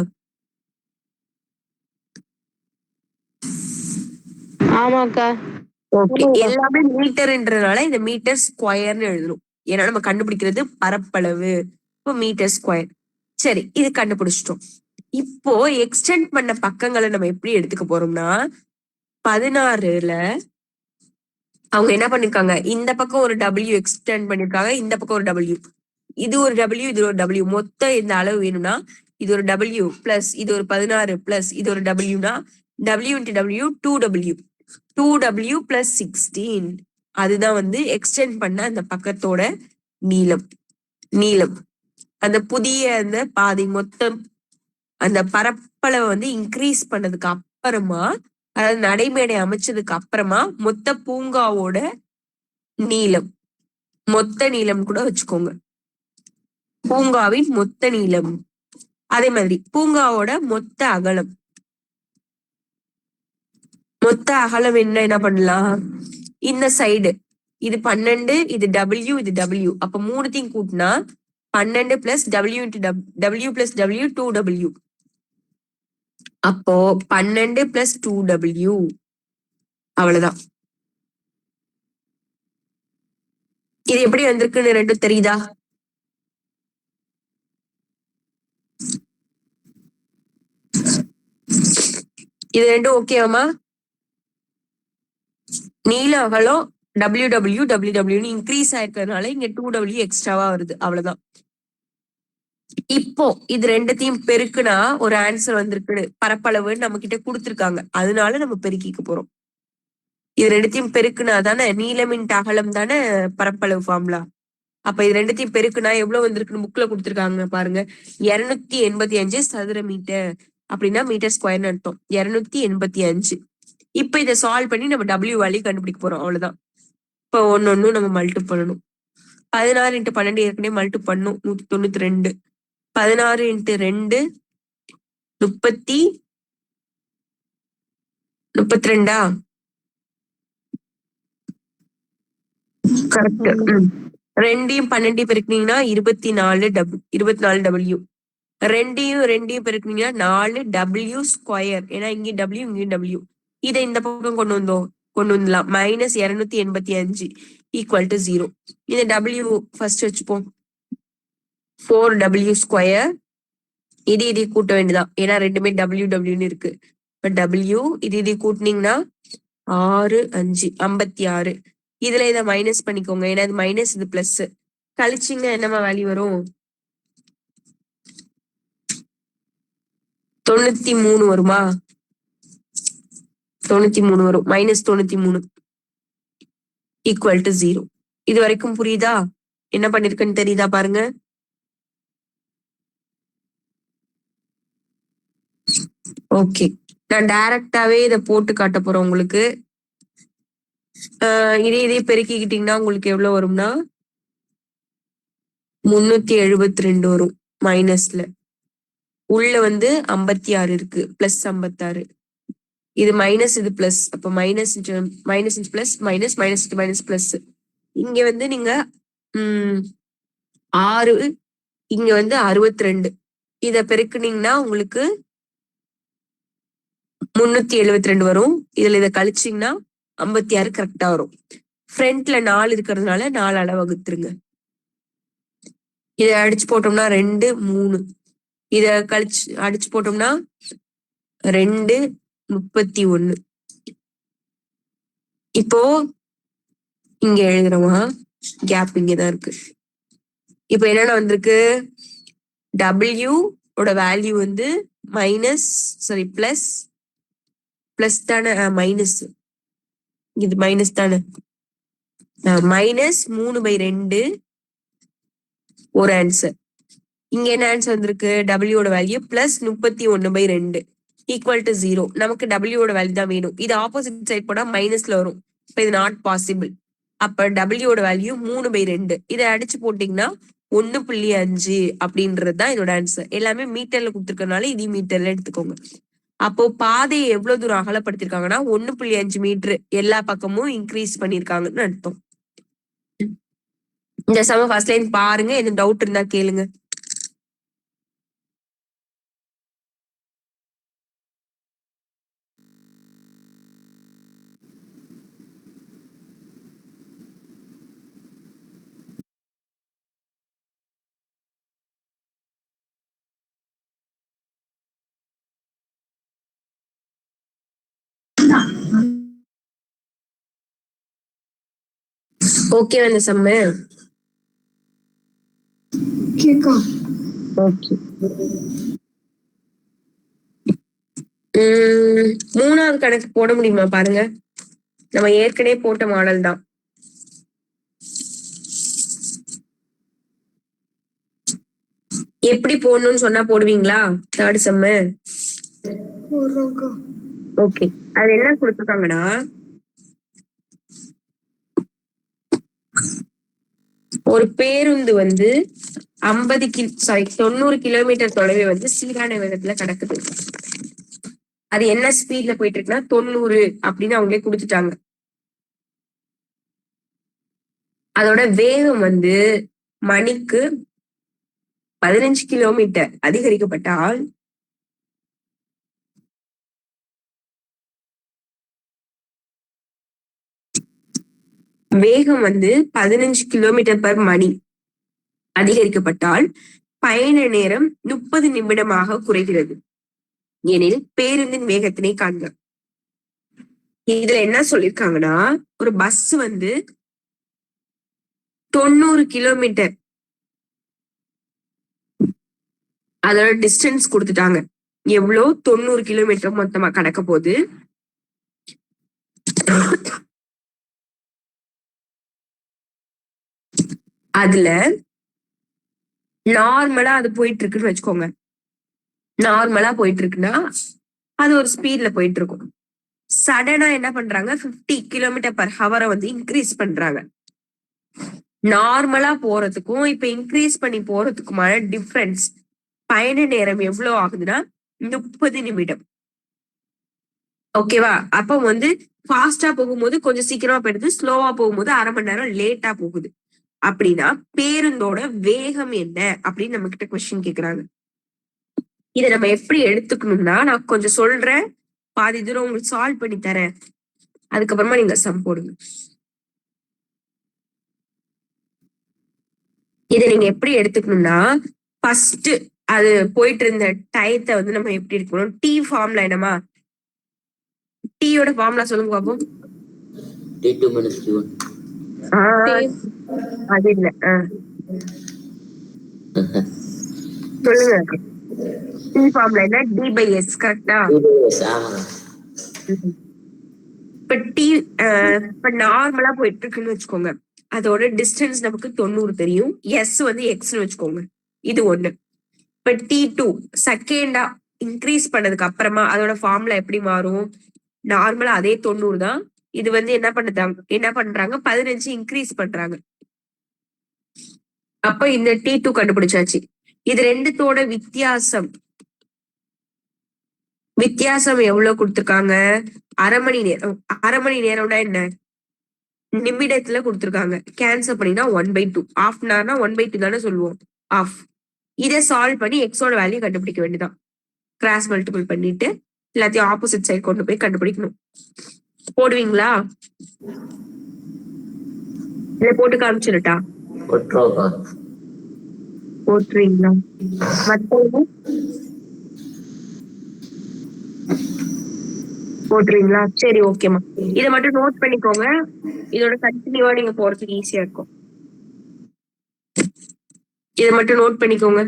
ஆமாக்கா. ஓகே. எல்லாமே மீட்டர்ன்றதுனால இந்த மீட்டர் ஸ்கொயர்னு எழுதணும். ஏன்னா நம்ம கண்டுபிடிக்கிறது பரப்பளவு, இப்போ மீட்டர் ஸ்கொயர். சரி, இது கண்டுபிடிச்சிட்டோம். இப்போ எக்ஸ்டெண்ட் பண்ண பக்கங்களை நம்ம எப்படி எடுத்துக்க போறோம்னா, 16ல அவங்க என்ன பண்ணிருக்காங்க, இந்த பக்கம் ஒரு W எக்ஸ்டெண்ட் பண்ணிருக்காங்க, இந்த பக்கம் ஒரு W, இது ஒரு W, இது ஒரு W, மொத்த இந்த அளவு வேணும்னா இது ஒரு W பிளஸ் இது ஒரு 16 பிளஸ் இது ஒரு Wனா W into W 2W 2W plus 16 அதுதான் வந்து எக்ஸ்டெண்ட் பண்ண அந்த பக்கத்தோட நீளம். அந்த புதிய அந்த பாதை மொத்தம் அந்த பரப்பளவை வந்து இன்க்ரீஸ் பண்ணதுக்கு அப்புறமா, அதாவது நடைமேடை அமைச்சதுக்கு அப்புறமா மொத்த பூங்காவோட நீளம், மொத்த நீளம் கூட வச்சுக்கோங்க. பூங்காவின் மொத்த நீளம். அதே மாதிரி பூங்காவோட மொத்த அகலம். மொத்த அகலம் என்ன பண்ணலாம்? இந்த சைடு இது 12, இது W, இது W. அப்ப மூணுத்தையும் கூட்டினா 12 plus W into W plus W 2W. அப்போ 12 பிளஸ் 2W. அவ்வளவுதான். இது எப்படி வந்திருக்குன்னு ரெண்டும் தெரியுதா? இது ரெண்டும் ஓகேவாமா? நீள அகலம் WW இன்க்ரீஸ் ஆயிருக்கிறதுனால இங்க 2W எக்ஸ்ட்ராவா வருது. அவ்வளவுதான். இப்போ இது ரெண்டத்தையும் பெருக்குனா ஒரு ஆன்சர் வந்திருக்கு. பரப்பளவு நம்ம கிட்ட கொடுத்துருக்காங்க, அதனால நம்ம பெருக்கிக்க போறோம். இது ரெண்டுத்தையும் பெருக்குனா தானே நீளமின் அகலம் தானே பரப்பளவு ஃபார்முலா. அப்ப இது ரெண்டுத்தையும் பெருக்குனா எவ்வளவு வந்திருக்குன்னு புக்ல கொடுத்துருக்காங்க பாருங்க. 285 சதுர மீட்டர் அப்படின்னா மீட்டர் ஸ்கொயர்னு அர்த்தம். 285. இப்ப இதை சால்வ் பண்ணி நம்ம W வேல்யூ கண்டுபிடிக்க போறோம். அவ்வளவுதான். இப்ப ஒன்னொன்னு நம்ம மல்டி பண்ணணும். 16 into 12 ஏற்கனவே மல்டி பண்ணும். 192. 16 into 2 32. கரெக்ட். ரெண்டையும் 12 பெருக்கினீங்கன்னா 24W. ரெண்டையும் பெருக்கினீங்கன்னா 4W ஸ்கொயர். ஏன்னா இங்க W இங்க W. இதை இந்த பக்கம் கொண்டு வந்துடலாம். -285 ஈக்குவல் டு 0. இந்த W ஃபர்ஸ்ட் வச்சுப்போம். 4W square. இது கூட்ட வேண்டியதான், ஏன்னா ரெண்டுமே WWன்னு இருக்கு. W இது கூட்டினீங்கன்னா 6 5 56. இதுல இதை மைனஸ் பண்ணிக்கோங்க, ஏன்னா இது மைனஸ் இது பிளஸ். கழிச்சிங்க என்னமா வேல்யூ வரும்? 93 வருமா? 93 வரும். -93 ஈக்குவல் டு 0. இது வரைக்கும் புரியுதா? என்ன பண்ணிருக்குன்னு தெரியுதா பாருங்க. ஓகே, நான் டைரக்டாவே இதை போட்டு காட்ட போறேன் உங்களுக்கு. இதே பெருக்கிக்கிட்டீங்கன்னா உங்களுக்கு எவ்வளவு வரும்னா 372 வரும். மைனஸ்ல உள்ள வந்து 56 இருக்கு, பிளஸ் 56. இது மைனஸ் இது பிளஸ். அப்ப minus plus minus minus plus. இங்க வந்து நீங்க 6, இங்க வந்து 62. இத பெருக்குனீங்கன்னா உங்களுக்கு 372 வரும். இதுல இதை கழிச்சிங்கன்னா 56 கரெக்டா வரும். ஃப்ரண்ட்ல 4 இருக்கிறதுனால 4 வகுத்துருங்க. இதை அடிச்சு போட்டோம்னா 2 3. இத கழிச்சு அடிச்சு போட்டோம்னா 2 31. இப்போ இங்க எழுதுறோமா, கேப் இங்கதான் இருக்கு. இப்போ என்னென்ன வந்திருக்கு? W ஓட வேல்யூ வந்து பிளஸ் தானே, மைனஸ். இது மைனஸ் தானே, -3/2 ஒரு ஆன்சர். இங்க என்ன ஆன்சர் வந்திருக்கு? W ஓட வேல்யூ பிளஸ் 31/2 ஈக்குவல் டு 0. நமக்கு W ஓட வேல்யூ தான் வேணும். இது ஆப்போசிட் சைட் போனா மைனஸ்ல வரும். இப்ப இது நாட் பாசிபிள். அப்ப W ஓட வேல்யூ 3/2. இதை அடிச்சு போட்டீங்கன்னா 1.5 அப்படின்றது தான் இதோட ஆன்சர். எல்லாமே மீட்டர்ல கொடுத்துருக்கனால இதையும் மீட்டர்ல எடுத்துக்கோங்க. அப்போ பாதையை எவ்வளவு தூரம் அகலப்படுத்திருக்காங்கன்னா 1.5 மீட்டர் எல்லா பக்கமும் இன்க்ரீஸ் பண்ணிருக்காங்கன்னு அர்த்தம். இந்த சம ஃபர்ஸ்ட் லைன் பாருங்க, எதுவும் டவுட் இருந்தா கேளுங்க. ஓகே அந்த சம்ம கேக்கா. ஓகே. மூணாவது கணக்கு போட முடியுமா பாருங்க. நம்ம ஏற்கனவே போட்ட மாடல் தான். எப்படி போடணும்னு சொன்னா போடுவீங்களா? Third sem. ஓகே, அது என்ன கொடுத்துருக்காங்கன்னா, ஒரு பேருந்து வந்து 90 கிலோமீட்டர் தொலைவை வந்து சீரான வேகத்துல கடக்குது. அது என்ன ஸ்பீட்ல போயிட்டு இருக்குன்னா 90 அப்படின்னு அவங்களே கொடுத்துட்டாங்க. அதோட வேகம் வந்து மணிக்கு 15 கிலோமீட்டர் அதிகரிக்கப்பட்டால் வேகம் வந்து 15 கிலோமீட்டர் பர் மணி அதிகரிக்கப்பட்டால் பயண நேரம் 30 நிமிடமாக குறைகிறது எனில் பேருந்தின் வேகத்தினை காண்க. இதுல என்ன சொல்லிருக்காங்கன்னா, ஒரு பஸ் வந்து 90 கிலோமீட்டர் அதோட டிஸ்டன்ஸ் கொடுத்துட்டாங்க. எவ்வளோ? 90 கிலோமீட்டர் மொத்தமா கடக்க போகுது. அதுல நார்மலா அது போயிட்டு இருக்குன்னு வச்சுக்கோங்க. நார்மலா போயிட்டு இருக்குன்னா அது ஒரு ஸ்பீட்ல போயிட்டு இருக்கும். சடனா என்ன பண்றாங்க, 50 கிலோமீட்டர் பர் ஹவரை வந்து இன்க்ரீஸ் பண்றாங்க. நார்மலா போறதுக்கும் இப்ப இன்க்ரீஸ் பண்ணி போறதுக்குமான டிஃபரன்ஸ் பயண நேரம் எவ்வளவு ஆகுதுன்னா 30 நிமிடம். ஓகேவா? அப்ப வந்து ஃபாஸ்டா போகும்போது கொஞ்சம் சீக்கிரமா போயிடுது, ஸ்லோவா போகும்போது அரை மணி நேரம் லேட்டா போகுது. அப்படின்னா பேருந்தோட வேகம் என்ன அப்படின்னு நம்ம கிட்ட கொஸ்டின் கேக்குறாங்க. இதை நம்ம எப்படி எடுத்துக்கணும்னா, நான் கொஞ்சம் சொல்றேன், பாதி தூரம் உங்களுக்கு சால்வ் பண்ணி தரேன், அதுக்கப்புறமா நீங்க சம் போடுங்க. இதை நீங்க எப்படி எடுத்துக்கணும்னா, ஃபர்ஸ்ட் அது போயிட்டு இருந்த டயத்தை வந்து நம்ம எப்படி எடுக்கணும்? டி ஃபார்ம்ல என்னமா? டீயோட ஃபார்முலா சொல்லுங்க பாப்போம். T2 minus T1. அது இல்ல. சொல்லுங்க. டி ஃபார்முலா என்ன? T by S. கரெக்டா? இப்ப டி இப்ப நார்மலா போயிட்டு இருக்குன்னு வச்சுக்கோங்க. அதோட டிஸ்டன்ஸ் நமக்கு 90 தெரியும். எஸ் வந்து எக்ஸ்னு வச்சுக்கோங்க. இது ஒண்ணு. இப்ப T2 செகண்டா இன்க்ரீஸ் பண்ணதுக்கு அப்புறமா அதோட ஃபார்முலா எப்படி மாறும்? நார்மலா அதே 90 தான். இது வந்து என்ன பண்றாங்க 15 இன்க்ரீஸ் பண்றாங்க. அப்ப இந்த T2 கண்டுபிடிச்சாச்சு. இது ரெண்டுத்தோட வித்தியாசம் எவ்வளவு கொடுத்திருக்காங்க? அரை மணி நேரம். அரை மணி நேரம்னா என்ன? நிமிடத்துல கொடுத்திருக்காங்க. கேன்சல் பண்ணினா 1/2. ஹாஃப் அன் ஹவர்னா 1/2 தானே சொல்லுவோம். ஆஃப். இதை சால்வ் பண்ணி எக்ஸோட வேல்யூ கண்டுபிடிக்க வேண்டியதான். கிராஸ் மல்டிபிள் பண்ணிட்டு எல்லாத்தையும் ஆப்போசிட் சைடு கொண்டு போய் கண்டுபிடிக்கணும். போடுவீங்களா? இல்ல போட்டு காமிச்சிருட்டா? போட்டுறீங்களா? போட்டுறீங்களா? சரி, ஓகேமா. இதை மட்டும் நோட் பண்ணிக்கோங்க. இதோட கண்டினியூவா நீங்க போறதுக்கு ஈஸியா இருக்கும். இதை மட்டும் நோட் பண்ணிக்கோங்க.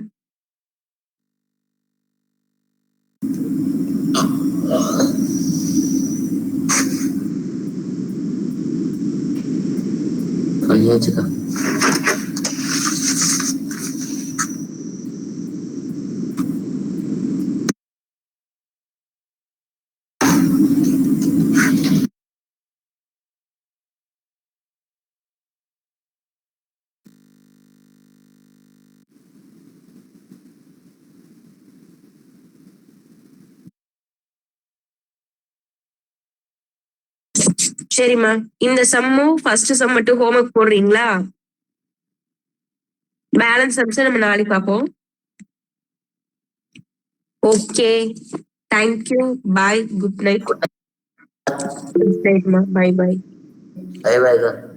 சரிம்மா, இந்த சம்மும் ஃபர்ஸ்ட் சம் மட்டும் ஹோம்ஒர்க் போடுறீங்களா? பேலன்ஸ் சம்ஸ் நம்ம நாளைக்கு பார்ப்போம். Okay, thank you, bye, good night. Bye bye. Bye bye.